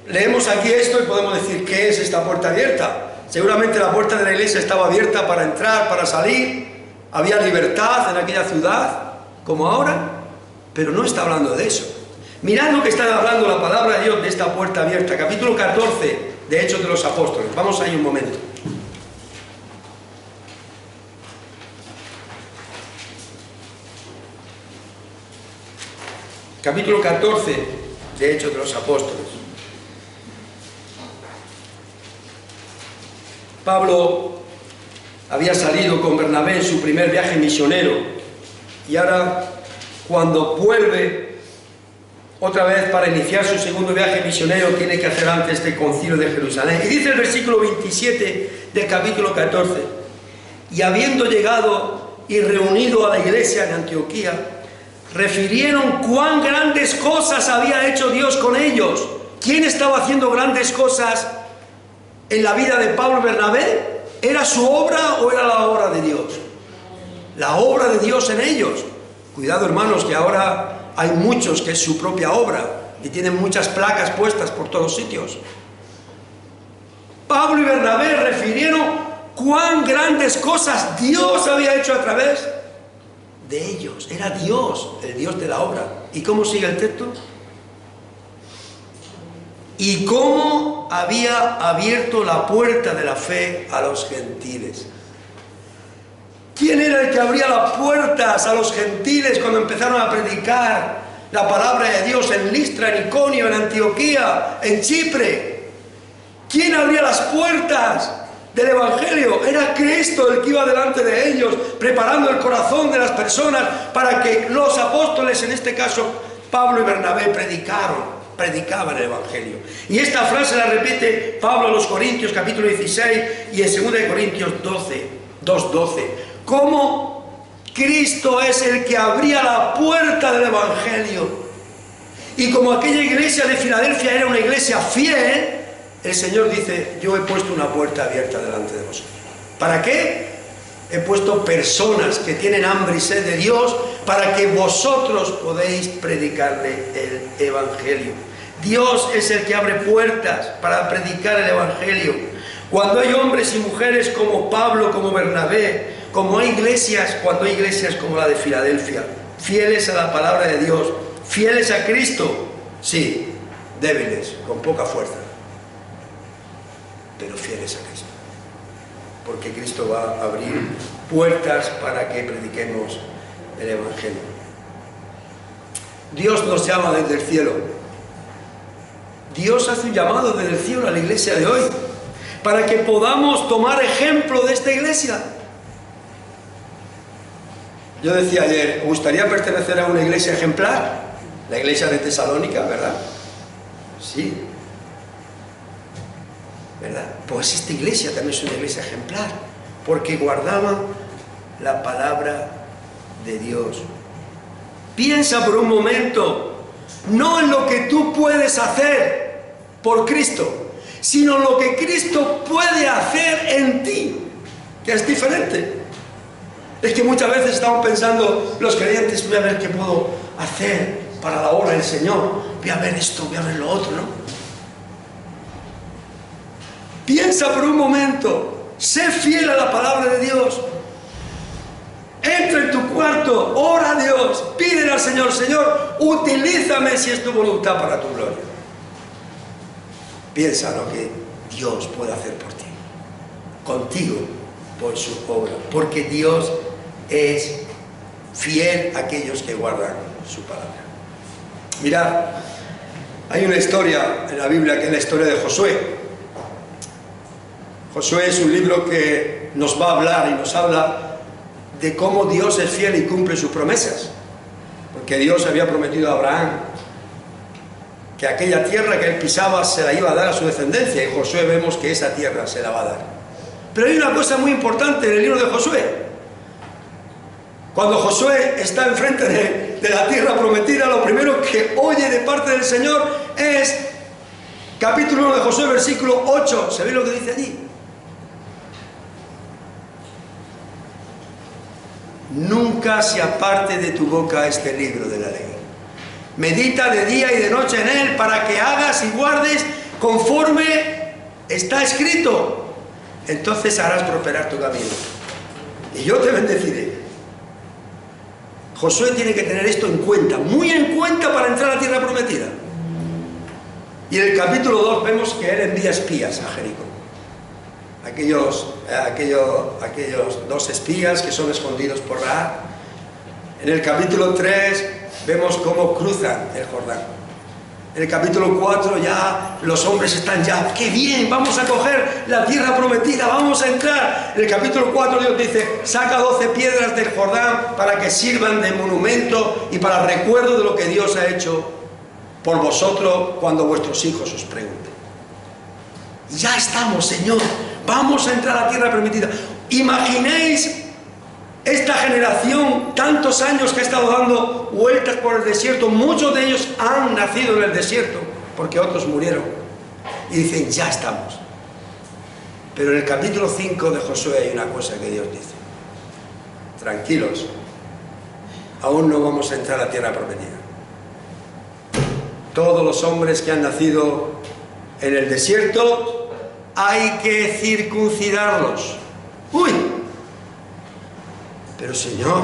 leemos aquí esto y podemos decir: ¿qué es esta puerta abierta? Seguramente la puerta de la iglesia estaba abierta para entrar, para salir. Había libertad en aquella ciudad, como ahora, pero no está hablando de eso. Mirad lo que está hablando la palabra de Dios de esta puerta abierta. Capítulo 14 de Hechos de los Apóstoles. Vamos ahí un momento. capítulo 14 de Hechos de los Apóstoles. Pablo había salido con Bernabé en su primer viaje misionero y ahora, cuando vuelve otra vez para iniciar su segundo viaje misionero, tiene que hacer antes este concilio de Jerusalén. Y dice el versículo 27 del capítulo 14: y habiendo llegado y reunido a la iglesia en Antioquía, refirieron cuán grandes cosas había hecho Dios con ellos. ¿Quién estaba haciendo grandes cosas en la vida de Pablo y Bernabé? ¿Era su obra o era la obra de Dios? La obra de Dios en ellos. Cuidado, hermanos, que ahora hay muchos que es su propia obra y tienen muchas placas puestas por todos sitios. Pablo y Bernabé refirieron cuán grandes cosas Dios había hecho a través de ellos. Era Dios, el Dios de la obra. ¿Y cómo sigue el texto? Y cómo había abierto la puerta de la fe a los gentiles. ¿Quién era el que abría las puertas a los gentiles cuando empezaron a predicar la palabra de Dios en Listra, en Iconio, en Antioquía, en Chipre? ¿Quién abría las puertas del Evangelio? Era Cristo el que iba delante de ellos, preparando el corazón de las personas para que los apóstoles, en este caso Pablo y Bernabé, predicaban el Evangelio. Y esta frase la repite Pablo a los Corintios, capítulo 16, y en 2 Corintios 2:12. Cómo Cristo es el que abría la puerta del Evangelio. Y como aquella iglesia de Filadelfia era una iglesia fiel, el Señor dice: yo he puesto una puerta abierta delante de vosotros. ¿Para qué? He puesto personas que tienen hambre y sed de Dios para que vosotros podéis predicarle el Evangelio. Dios es el que abre puertas para predicar el Evangelio. Cuando hay hombres y mujeres como Pablo, como Bernabé, cuando hay iglesias como la de Filadelfia, fieles a la palabra de Dios, fieles a Cristo, sí, débiles, con poca fuerza, pero fieles a Cristo. Porque Cristo va a abrir puertas para que prediquemos el Evangelio. Dios nos llama desde el cielo. Dios hace un llamado desde el cielo a la iglesia de hoy, para que podamos tomar ejemplo de esta iglesia. Yo decía ayer, ¿os gustaría pertenecer a una iglesia ejemplar? La iglesia de Tesalónica, ¿verdad? Sí. ¿Verdad? Pues esta iglesia también es una iglesia ejemplar, porque guardaba la palabra de Dios. Piensa por un momento, no en lo que tú puedes hacer por Cristo, sino en lo que Cristo puede hacer en ti, que es diferente. Es que muchas veces estamos pensando los creyentes: voy a ver qué puedo hacer para la obra del Señor, voy a ver esto, voy a ver lo otro, ¿no? Piensa por un momento, sé fiel a la palabra de Dios. Entra en tu cuarto, ora a Dios, pídele al Señor: Señor, utilízame si es tu voluntad para tu gloria. Piensa lo que Dios puede hacer por ti, contigo, por su obra, porque Dios es fiel a aquellos que guardan su palabra. Mirad, hay una historia en la Biblia que es la historia de Josué. Josué es un libro que nos va a hablar y nos habla de cómo Dios es fiel y cumple sus promesas. Porque Dios había prometido a Abraham que aquella tierra que él pisaba se la iba a dar a su descendencia, y Josué vemos que esa tierra se la va a dar. Pero hay una cosa muy importante en el libro de Josué. Cuando Josué está enfrente de la tierra prometida, lo primero que oye de parte del Señor es capítulo 1 de Josué, versículo 8. ¿Sabéis lo que dice allí? Nunca se aparte de tu boca este libro de la ley. Medita de día y de noche en él, para que hagas y guardes conforme está escrito. Entonces harás prosperar tu camino, y yo te bendeciré. Josué tiene que tener esto en cuenta, muy en cuenta, para entrar a la tierra prometida. Y en el capítulo 2 vemos que él envía espías a Jericó. Aquellos dos espías que son escondidos por Rahab. En el capítulo 3 vemos cómo cruzan el Jordán. En el capítulo 4 ya los hombres están ya, ¡qué bien! Vamos a coger la tierra prometida, vamos a entrar. En el capítulo 4 Dios dice, saca 12 piedras del Jordán para que sirvan de monumento y para recuerdo de lo que Dios ha hecho por vosotros cuando vuestros hijos os pregunten. Ya estamos, Señor, vamos a entrar a la tierra prometida. Imaginéis esta generación, tantos años que ha estado dando vueltas por el desierto, muchos de ellos han nacido en el desierto, porque otros murieron. Y dicen, ya estamos. Pero en el capítulo 5 de Josué hay una cosa que Dios dice. Tranquilos, aún no vamos a entrar a la tierra prometida. Todos los hombres que han nacido en el desierto, hay que circuncidarlos. ¡Uy! Pero Señor,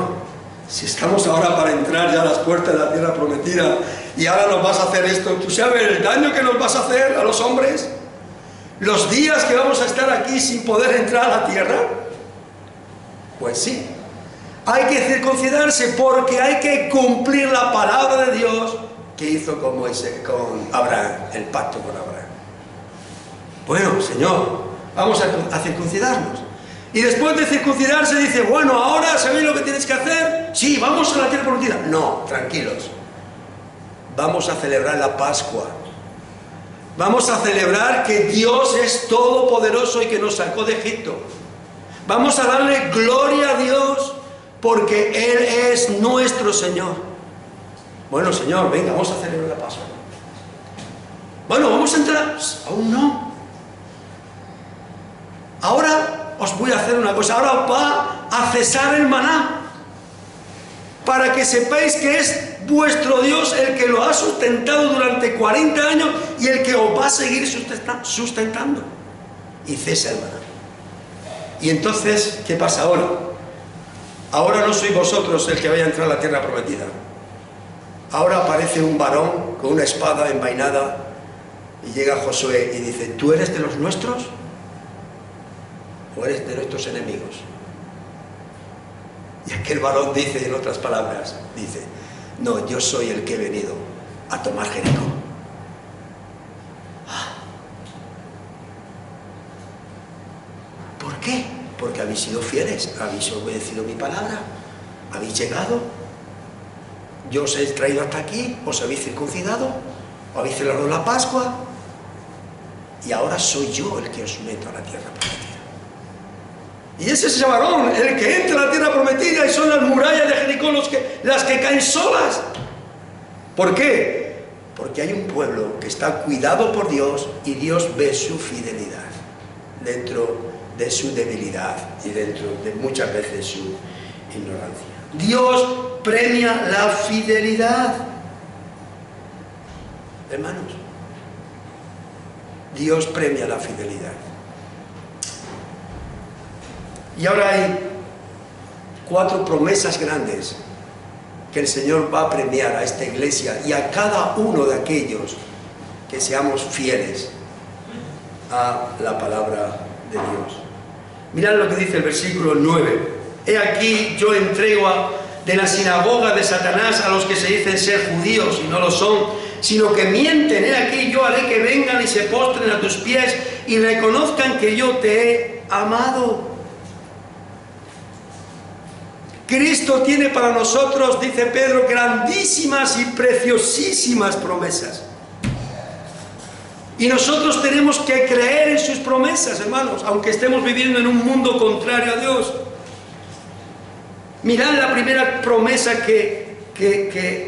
si estamos ahora para entrar ya a las puertas de la tierra prometida y ahora nos vas a hacer esto, ¿tú sabes el daño que nos vas a hacer a los hombres? ¿Los días que vamos a estar aquí sin poder entrar a la tierra? Pues sí, hay que circuncidarse porque hay que cumplir la palabra de Dios que hizo con Abraham, el pacto con Abraham. Bueno, Señor, vamos a circuncidarnos. Y después de circuncidarse dice, bueno, ahora ¿sabéis lo que tienes que hacer? Sí, vamos a la tierra prometida. No, tranquilos. Vamos a celebrar la Pascua. Vamos a celebrar que Dios es todopoderoso y que nos sacó de Egipto. Vamos a darle gloria a Dios porque Él es nuestro Señor. Bueno, Señor, venga, vamos a celebrar la Pascua. Bueno, ¿vamos a entrar? Aún no. Ahora os voy a hacer una cosa, ahora va a cesar el maná, para que sepáis que es vuestro Dios el que lo ha sustentado durante 40 años y el que os va a seguir sustentando. Y cesa el maná. Y entonces, ¿qué pasa ahora? Ahora no sois vosotros el que vaya a entrar a la tierra prometida. Ahora aparece un varón con una espada envainada y llega Josué y dice, ¿tú eres de los nuestros? ¿O eres de nuestros enemigos? Y aquel varón dice, en otras palabras, dice, no, yo soy el que he venido a tomar Jericó. ¿Por qué? Porque habéis sido fieles, habéis obedecido mi palabra, habéis llegado, yo os he traído hasta aquí, os habéis circuncidado, habéis celebrado la Pascua, y ahora soy yo el que os meto a la tierra prometida. Y ese es ese varón, el que entra a la tierra prometida y son las murallas de Jericó las que caen solas. ¿Por qué? Porque hay un pueblo que está cuidado por Dios y Dios ve su fidelidad dentro de su debilidad y dentro de muchas veces su ignorancia. Dios premia la fidelidad. Hermanos, Dios premia la fidelidad. Y ahora hay 4 promesas grandes que el Señor va a premiar a esta iglesia y a cada uno de aquellos que seamos fieles a la palabra de Dios. Mirad lo que dice el versículo 9. He aquí yo entrego de la sinagoga de Satanás a los que se dicen ser judíos y no lo son, sino que mienten. He aquí yo haré que vengan y se postren a tus pies y reconozcan que yo te he amado. Cristo tiene para nosotros, dice Pedro, grandísimas y preciosísimas promesas. Y nosotros tenemos que creer en sus promesas, hermanos, aunque estemos viviendo en un mundo contrario a Dios. Mirad la primera promesa que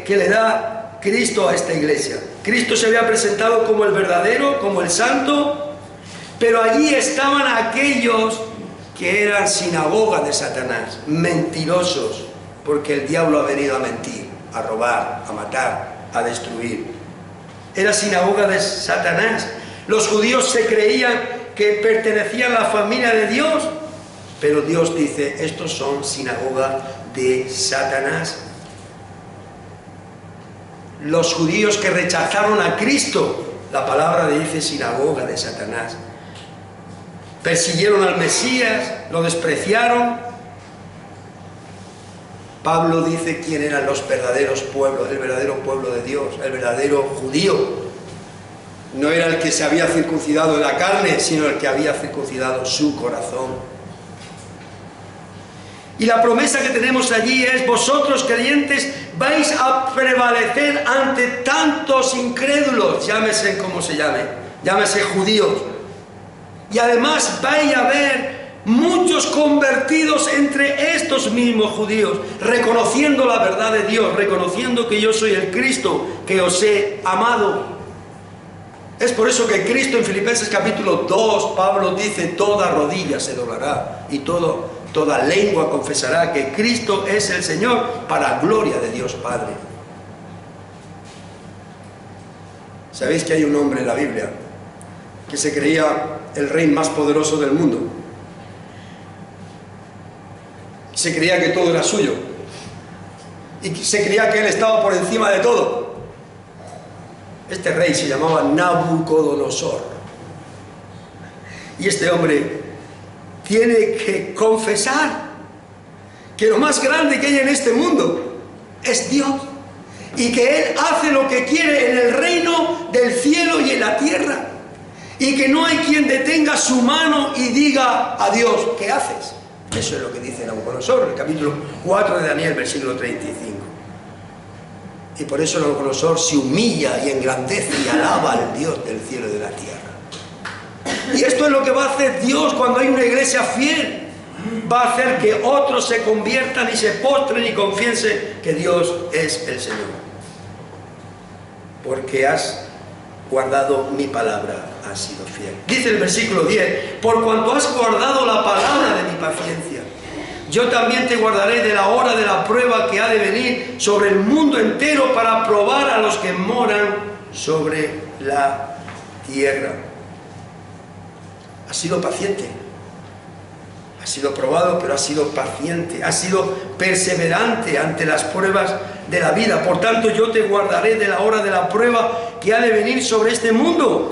le da Cristo a esta iglesia. Cristo se había presentado como el verdadero, como el santo, pero allí estaban aquellos que eran sinagoga de Satanás, mentirosos, porque el diablo ha venido a mentir, a robar, a matar, a destruir. Era sinagoga de Satanás. Los judíos se creían que pertenecían a la familia de Dios, pero Dios dice, estos son sinagoga de Satanás. Los judíos que rechazaron a Cristo, la palabra dice sinagoga de Satanás. Persiguieron al Mesías, lo despreciaron. Pablo dice quién eran los verdaderos pueblos, el verdadero pueblo de Dios, el verdadero judío. No era el que se había circuncidado en la carne, sino el que había circuncidado su corazón. Y la promesa que tenemos allí es: vosotros creyentes vais a prevalecer ante tantos incrédulos, llámese como se llame, llámese judíos. Y además vais a ver muchos convertidos entre estos mismos judíos, reconociendo la verdad de Dios, reconociendo que yo soy el Cristo que os he amado. Es por eso que Cristo en Filipenses capítulo 2, Pablo dice: toda rodilla se doblará y toda lengua confesará que Cristo es el Señor, para gloria de Dios Padre. ¿Sabéis que hay un hombre en la Biblia que se creía el rey más poderoso del mundo? Se creía que todo era suyo y se creía que él estaba por encima de todo. Este rey se llamaba Nabucodonosor. Y este hombre tiene que confesar que lo más grande que hay en este mundo es Dios, y que Él hace lo que quiere en el reino del cielo y en la tierra, y que no hay quien detenga su mano y diga a Dios: ¿qué haces? Eso es lo que dice Nabucodonosor en el capítulo 4 de Daniel, versículo 35. Y por eso Nabucodonosor se humilla y engrandece y alaba al Dios del cielo y de la tierra. Y esto es lo que va a hacer Dios cuando hay una iglesia fiel. Va a hacer que otros se conviertan y se postren y confiesen que Dios es el Señor. Porque has guardado mi palabra, has sido fiel. Dice el versículo 10: por cuanto has guardado la palabra de mi paciencia, yo también te guardaré de la hora de la prueba que ha de venir sobre el mundo entero, para probar a los que moran sobre la tierra. Ha sido paciente, ha sido probado, pero ha sido paciente, ha sido perseverante ante las pruebas de la vida. Por tanto, yo te guardaré de la hora de la prueba que ha de venir sobre este mundo.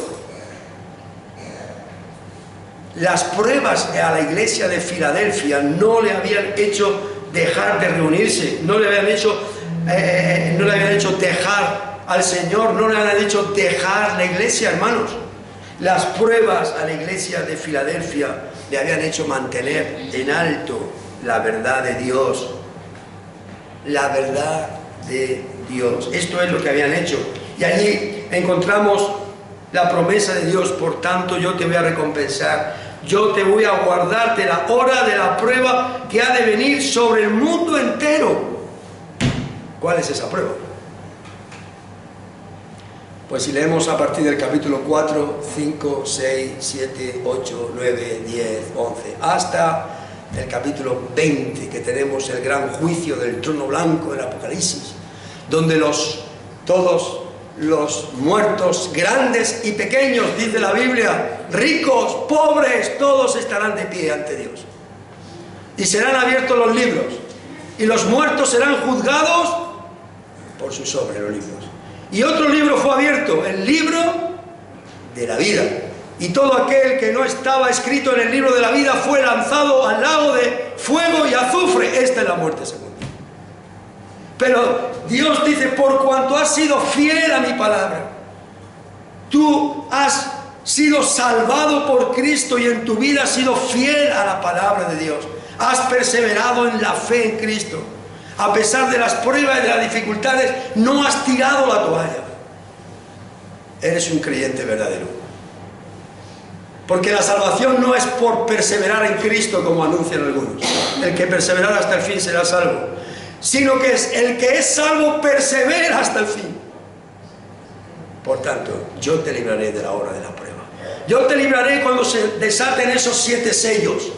Las pruebas a la iglesia de Filadelfia no le habían hecho dejar de reunirse, no le habían hecho dejar al Señor, no le habían hecho dejar la iglesia, hermanos. Las pruebas a la iglesia de Filadelfia le habían hecho mantener en alto la verdad de Dios. La verdad de Dios. Esto es lo que habían hecho. Y allí encontramos la promesa de Dios: por tanto, yo te voy a recompensar. Yo te voy a guardar de la hora de la prueba que ha de venir sobre el mundo entero. ¿Cuál es esa prueba? Pues si leemos a partir del capítulo 4, 5, 6, 7, 8, 9, 10, 11, hasta el capítulo 20, que tenemos el gran juicio del trono blanco del Apocalipsis, donde todos los muertos, grandes y pequeños, dice la Biblia, ricos, pobres, todos estarán de pie ante Dios. Y serán abiertos los libros, y los muertos serán juzgados por sus obras, los libros. Y otro libro fue abierto, el libro de la vida. Y todo aquel que no estaba escrito en el libro de la vida fue lanzado al lago de fuego y azufre. Esta es la muerte segunda. Pero Dios dice: por cuanto has sido fiel a mi palabra, tú has sido salvado por Cristo y en tu vida has sido fiel a la palabra de Dios. Has perseverado en la fe en Cristo. A pesar de las pruebas y de las dificultades, no has tirado la toalla. Eres un creyente verdadero. Porque la salvación no es por perseverar en Cristo, como anuncian algunos. El que perseverará hasta el fin será salvo. Sino que el que es salvo persevera hasta el fin. Por tanto, yo te libraré de la hora de la prueba. Yo te libraré cuando se desaten esos 7 sellos.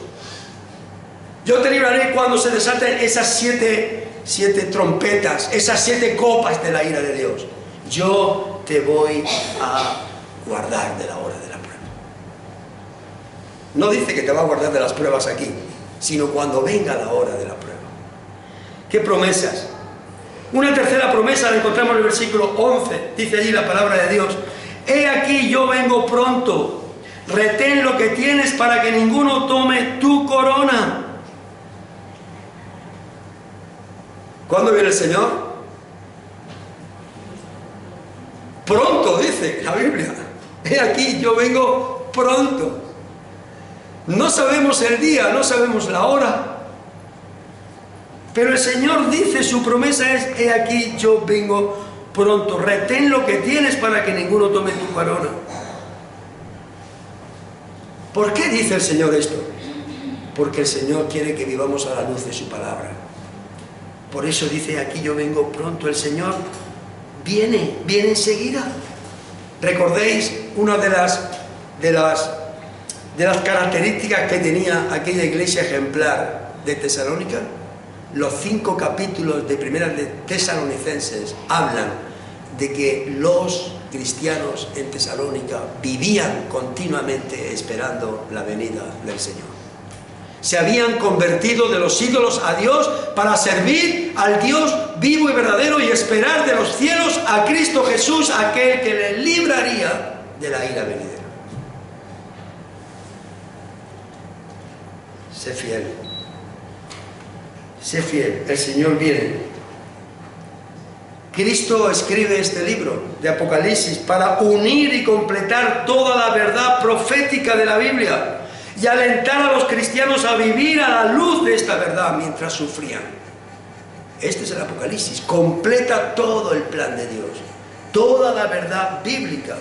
Yo te libraré cuando se desaten esas siete trompetas, esas 7 copas de la ira de Dios. Yo te voy a guardar de la hora de la prueba. No dice que te va a guardar de las pruebas aquí, sino cuando venga la hora de la prueba. ¿Qué promesas? Una tercera promesa la encontramos en el versículo 11. Dice allí la palabra de Dios: he aquí yo vengo pronto, retén lo que tienes para que ninguno tome tu corona. ¿Cuándo viene el Señor? Pronto, dice la Biblia. He aquí, yo vengo pronto. No sabemos el día, no sabemos la hora. Pero el Señor dice, su promesa es, he aquí, yo vengo pronto. Retén lo que tienes para que ninguno tome tu corona. ¿Por qué dice el Señor esto? Porque el Señor quiere que vivamos a la luz de su palabra. Por eso dice, aquí yo vengo pronto. El Señor viene enseguida. ¿Recordéis una de las características que tenía aquella iglesia ejemplar de Tesalónica? Los 5 capítulos de Primera de Tesalonicenses hablan de que los cristianos en Tesalónica vivían continuamente esperando la venida del Señor. Se habían convertido de los ídolos a Dios para servir al Dios vivo y verdadero y esperar de los cielos a Cristo Jesús, aquel que les libraría de la ira venidera. Sé fiel. Sé fiel, el Señor viene. Cristo escribe este libro de Apocalipsis para unir y completar toda la verdad profética de la Biblia y alentar a los cristianos a vivir a la luz de esta verdad mientras sufrían. Este es el Apocalipsis, completa todo el plan de Dios, toda la verdad bíblica.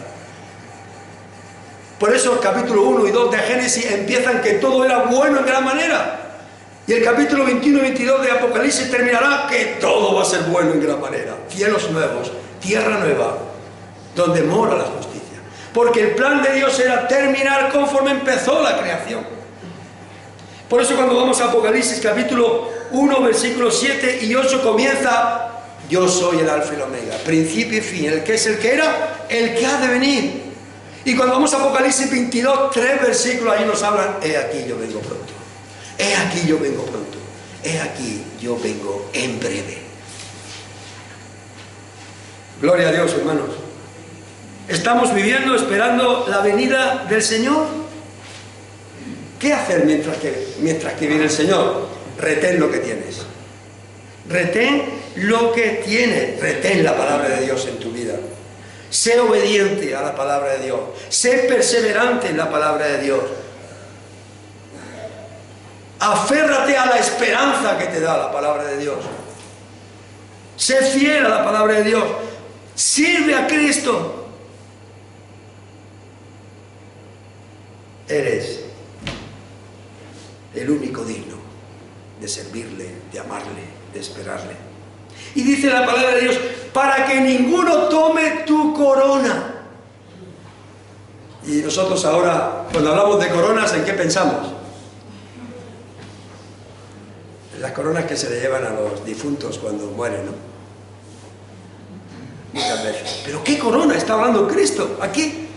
Por eso el capítulo 1 y 2 de Génesis empiezan que todo era bueno en gran manera. Y el capítulo 21 y 22 de Apocalipsis terminará que todo va a ser bueno en gran manera. Cielos nuevos, tierra nueva, donde mora la justicia. Porque el plan de Dios era terminar conforme empezó la creación. Por eso cuando vamos a Apocalipsis capítulo 1, versículos 7 y 8 comienza: yo soy el alfa y el omega, principio y fin, el que es, el que era, el que ha de venir. Y cuando vamos a Apocalipsis 22, 3 versículos ahí nos hablan: he aquí yo vengo pronto. He aquí yo vengo pronto, he aquí yo vengo en breve. Gloria a Dios, hermanos. ¿Estamos viviendo esperando la venida del Señor? ¿Qué hacer mientras que viene el Señor? Retén lo que tienes. Retén lo que tienes. Retén la palabra de Dios en tu vida. Sé obediente a la palabra de Dios. Sé perseverante en la palabra de Dios. Aférrate a la esperanza que te da la palabra de Dios. Sé fiel a la palabra de Dios. Sirve a Cristo. Eres el único digno de servirle, de amarle, de esperarle. Y dice la palabra de Dios: para que ninguno tome tu corona. Y nosotros ahora, cuando hablamos de coronas, ¿en qué pensamos? Las coronas que se le llevan a los difuntos cuando mueren, ¿no? Muchas veces. ¿Pero qué corona está hablando Cristo aquí?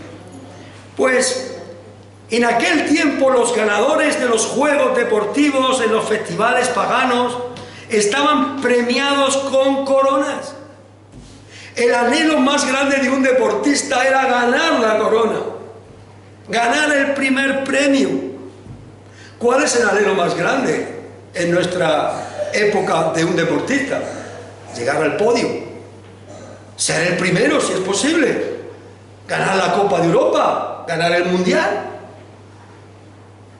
Pues en aquel tiempo los ganadores de los juegos deportivos en los festivales paganos estaban premiados con coronas. El anhelo más grande de un deportista era ganar la corona, ganar el primer premio. ¿Cuál es el anhelo más grande en nuestra época de un deportista? Llegar al podio, ser el primero si es posible, ganar la Copa de Europa, ganar el Mundial,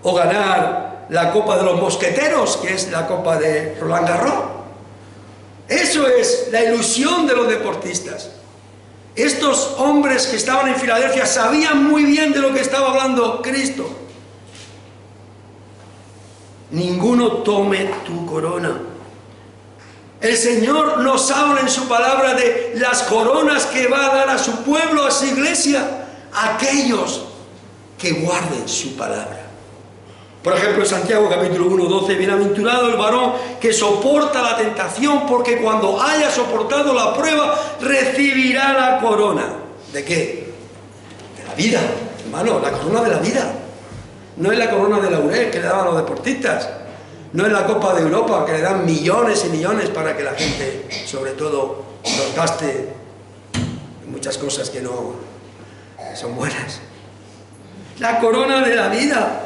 o ganar la Copa de los Mosqueteros, que es la Copa de Roland Garros. Eso es la ilusión de los deportistas. Estos hombres que estaban en Filadelfia sabían muy bien de lo que estaba hablando Cristo. Ninguno tome tu corona. El Señor nos habla en su palabra de las coronas que va a dar a su pueblo, a su iglesia, a aquellos que guarden su palabra. Por ejemplo, en Santiago capítulo 1, 12, bienaventurado el varón que soporta la tentación, porque cuando haya soportado la prueba, recibirá la corona. ¿De qué? De la vida, hermano, la corona de la vida. No es la corona de laurel que le daban a los deportistas. No es la Copa de Europa que le dan millones y millones para que la gente, sobre todo, los gaste en muchas cosas que no son buenas. La corona de la vida.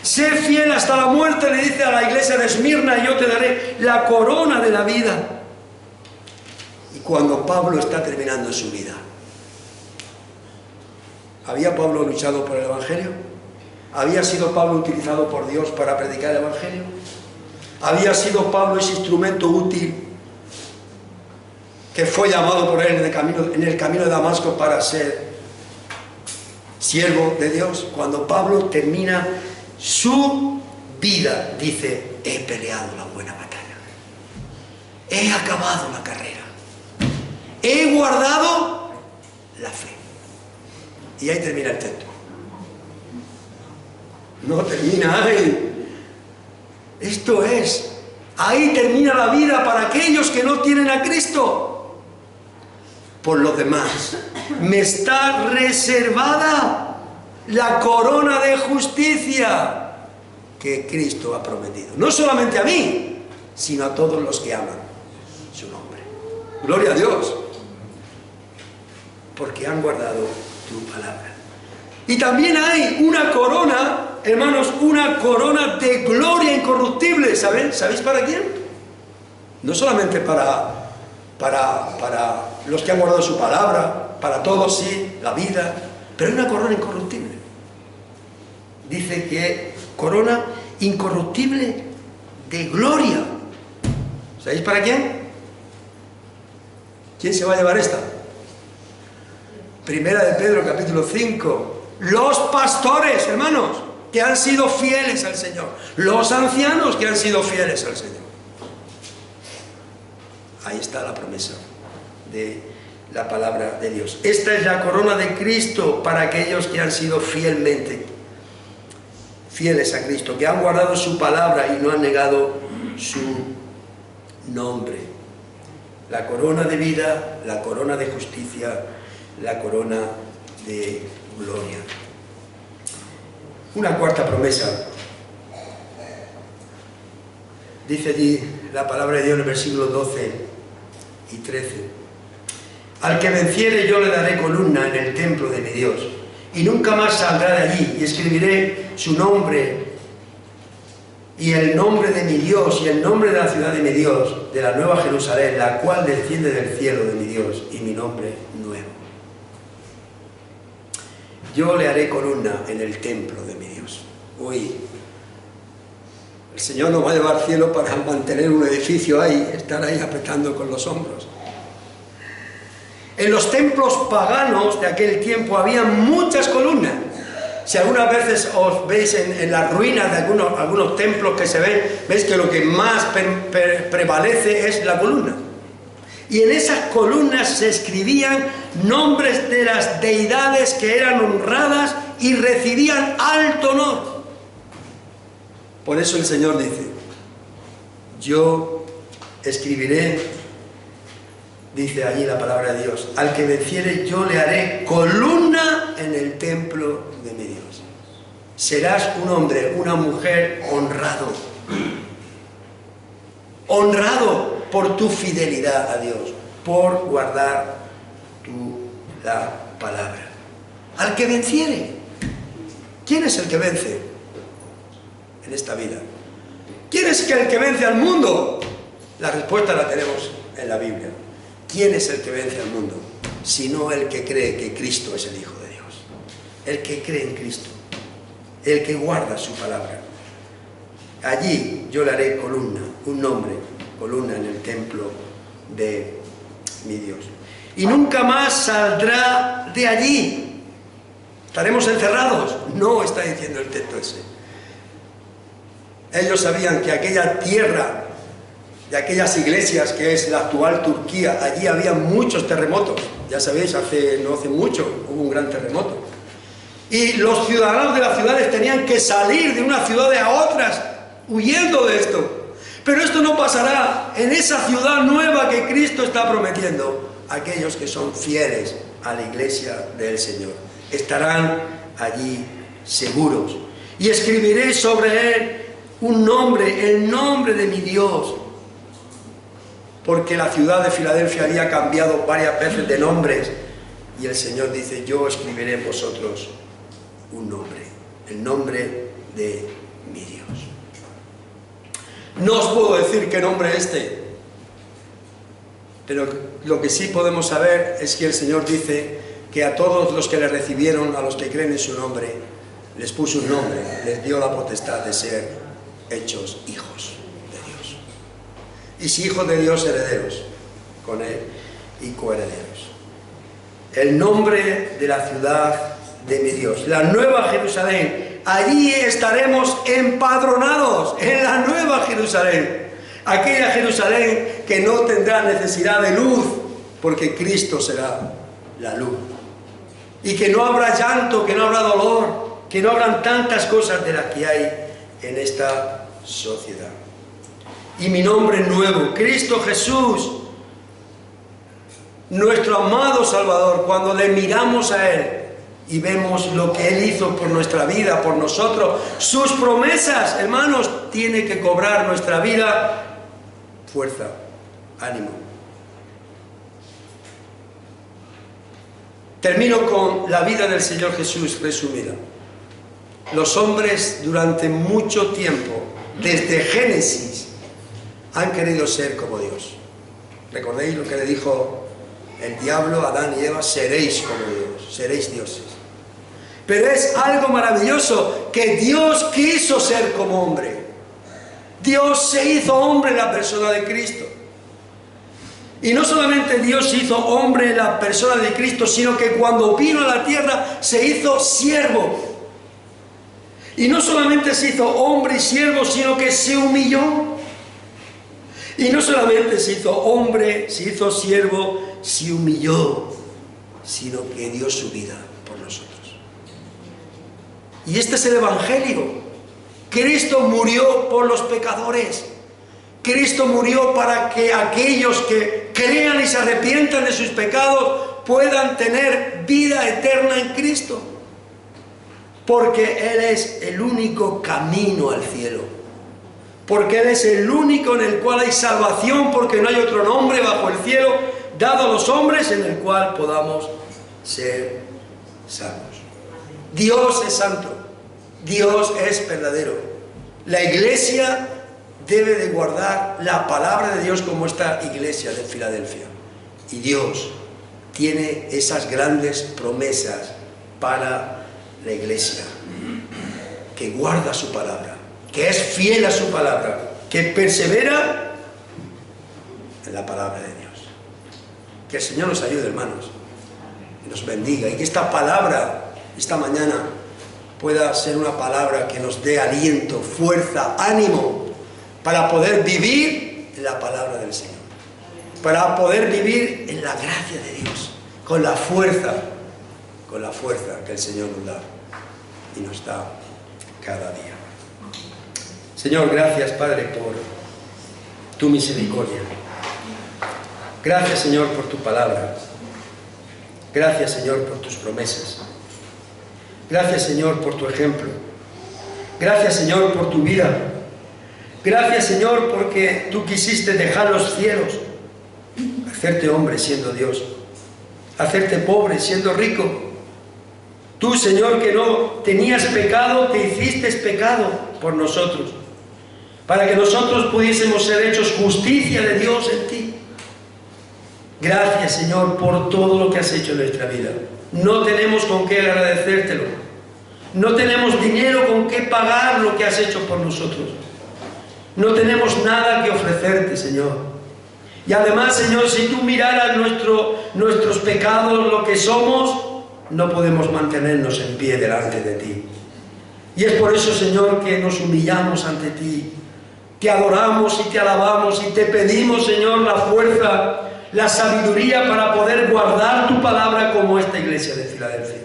Sé fiel hasta la muerte, le dice a la iglesia de Esmirna, y yo te daré la corona de la vida. y cuando Pablo está terminando su vida. ¿Había Pablo luchado por el Evangelio? ¿Había sido Pablo utilizado por Dios para predicar el Evangelio? ¿Había sido Pablo ese instrumento útil que fue llamado por él en el camino de Damasco para ser siervo de Dios? Cuando Pablo termina su vida, dice: he peleado la buena batalla, he acabado la carrera, he guardado la fe. Y ahí termina el texto. No termina ahí. Esto es, ahí termina la vida para aquellos que no tienen a Cristo. Por lo demás, me está reservada la corona de justicia que Cristo ha prometido. No solamente a mí, sino a todos los que aman su nombre. Gloria a Dios. Porque han guardado tu palabra. Y también hay una corona, hermanos, una corona de gloria incorruptible. ¿Sabéis para quién? No solamente para los que han guardado su palabra, para todos, sí, la vida, pero hay una corona incorruptible. Dice que corona incorruptible de gloria. ¿Sabéis para quién? ¿Quién se va a llevar esta? Primera de Pedro, capítulo 5. Los pastores, hermanos, que han sido fieles al Señor. Los ancianos que han sido fieles al Señor. Ahí está la promesa de la palabra de Dios. Esta es la corona de Cristo para aquellos que han sido fieles a Cristo, que han guardado su palabra y no han negado su nombre. La corona de vida, la corona de justicia, la corona de gloria. Una cuarta promesa. Dice allí la palabra de Dios en el versículo 12 y 13. Al que venciere yo le daré columna en el templo de mi Dios, y nunca más saldrá de allí, y escribiré su nombre y el nombre de mi Dios y el nombre de la ciudad de mi Dios, de la nueva Jerusalén, la cual desciende del cielo de mi Dios, y mi nombre nuevo. Yo le haré columna en el templo de mi Dios. Uy, el Señor nos va a llevar al cielo para mantener un edificio ahí, estar ahí apretando con los hombros. En los templos paganos de aquel tiempo había muchas columnas. Si algunas veces os veis en las ruinas de algunos templos que se ven, veis que lo que más prevalece es la columna. Y en esas columnas se escribían nombres de las deidades que eran honradas y recibían alto honor. Por eso el Señor dice: yo escribiré, dice allí la palabra de Dios, al que venciere yo le haré columna en el templo de mi Dios. Serás un hombre, una mujer honrado. Honrado por tu fidelidad a Dios, por guardar la palabra. Al que venciere. ¿Quién es el que vence en esta vida? ¿Quién es el que vence al mundo? La respuesta la tenemos en la Biblia. ¿Quién es el que vence al mundo? Sino el que cree que Cristo es el Hijo de Dios. El que cree en Cristo. El que guarda su palabra. Allí yo le haré columna, un nombre, columna en el templo de mi Dios. Y nunca más saldrá de allí. ¿Estaremos encerrados? No, está diciendo el texto ese. Ellos sabían que aquella tierra de aquellas iglesias que es la actual Turquía, allí había muchos terremotos. Ya sabéis, no hace mucho hubo un gran terremoto. Y los ciudadanos de las ciudades tenían que salir de unas ciudades a otras, huyendo de esto. Pero esto no pasará en esa ciudad nueva que Cristo está prometiendo. Aquellos que son fieles a la iglesia del Señor estarán allí seguros. Y escribiré sobre él un nombre, el nombre de mi Dios. Porque la ciudad de Filadelfia había cambiado varias veces de nombres. Y el Señor dice: yo escribiré en vosotros un nombre, el nombre de mi Dios. No os puedo decir qué nombre es este, Pero lo que sí podemos saber es que el Señor dice que a todos los que le recibieron, a los que creen en su nombre, les puso un nombre, les dio la potestad de ser hechos hijos de Dios. Y si hijos de Dios, herederos con Él y coherederos. El nombre de la ciudad de mi Dios, la nueva Jerusalén. Allí estaremos empadronados, en la nueva Jerusalén. Aquella Jerusalén que no tendrá necesidad de luz, porque Cristo será la luz. Y que no habrá llanto, que no habrá dolor, que no habrán tantas cosas de las que hay en esta sociedad. Y mi nombre nuevo, Cristo Jesús, nuestro amado Salvador. Cuando le miramos a Él y vemos lo que Él hizo por nuestra vida, por nosotros, sus promesas, hermanos, tiene que cobrar nuestra vida fuerza, ánimo. Termino con la vida del Señor Jesús resumida. Los hombres durante mucho tiempo, desde Génesis, han querido ser como Dios. ¿Recordéis lo que le dijo el diablo a Adán y Eva? Seréis como Dios, seréis dioses. Pero es algo maravilloso que Dios quiso ser como hombre. Dios se hizo hombre en la persona de Cristo. Y no solamente Dios se hizo hombre en la persona de Cristo, sino que cuando vino a la tierra se hizo siervo. Y no solamente se hizo hombre y siervo, sino que se humilló. Y no solamente se hizo hombre, se hizo siervo, se humilló, sino que dio su vida por nosotros. Y este es el Evangelio. Cristo murió por los pecadores. Cristo murió para que aquellos que crean y se arrepientan de sus pecados puedan tener vida eterna en Cristo. Porque Él es el único camino al cielo. Porque Él es el único en el cual hay salvación, porque no hay otro nombre bajo el cielo dado a los hombres en el cual podamos ser salvos. Dios es santo. Dios es verdadero. La iglesia debe de guardar la palabra de Dios como esta iglesia de Filadelfia. Y Dios tiene esas grandes promesas para la iglesia, que guarda su palabra, que es fiel a su palabra, que persevera en la palabra de Dios. Que el Señor nos ayude, hermanos, que nos bendiga y que esta palabra, esta mañana, pueda ser una palabra que nos dé aliento, fuerza, ánimo para poder vivir en la palabra del Señor, para poder vivir en la gracia de Dios, con la fuerza que el Señor nos da y nos da cada día. Señor, gracias, Padre, por tu misericordia. Gracias, Señor, por tu palabra. Gracias, Señor, por tus promesas. Gracias, Señor, por tu ejemplo. Gracias, Señor, por tu vida. Gracias, Señor, porque tú quisiste dejar los cielos, hacerte hombre siendo Dios, hacerte pobre siendo rico. Tú, Señor, que no tenías pecado, te hiciste pecado por nosotros, para que nosotros pudiésemos ser hechos justicia de Dios en ti. Gracias, Señor, por todo lo que has hecho en nuestra vida. No tenemos con qué agradecértelo. No tenemos dinero con qué pagar lo que has hecho por nosotros. No tenemos nada que ofrecerte, Señor. Y además, Señor, si tú miraras nuestros pecados, lo que somos, no podemos mantenernos en pie delante de ti. Y es por eso, Señor, que nos humillamos ante ti. Te adoramos y te alabamos y te pedimos, Señor, la fuerza, la sabiduría para poder guardar tu palabra como esta iglesia de Filadelfia.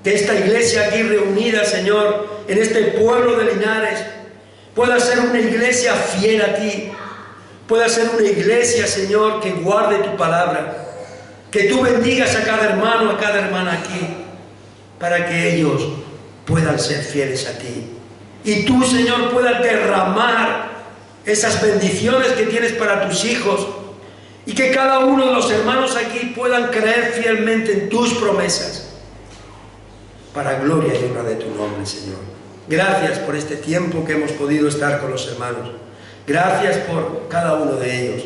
Que esta iglesia aquí reunida, Señor, en este pueblo de Linares, pueda ser una iglesia fiel a ti, pueda ser una iglesia, Señor, que guarde tu palabra, que tú bendigas a cada hermano, a cada hermana aquí, para que ellos puedan ser fieles a ti. Y tú, Señor, puedas derramar esas bendiciones que tienes para tus hijos, y que cada uno de los hermanos aquí puedan creer fielmente en tus promesas, para gloria y honra de tu nombre, Señor. Gracias por este tiempo que hemos podido estar con los hermanos. Gracias por cada uno de ellos.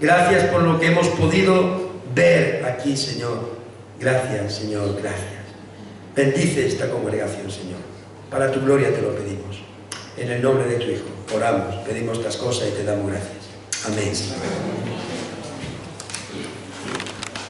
Gracias por lo que hemos podido ver aquí, Señor. Gracias, Señor, gracias. Bendice esta congregación, Señor. Para tu gloria te lo pedimos. En el nombre de tu Hijo oramos, pedimos estas cosas y te damos gracias. Amén, Señor.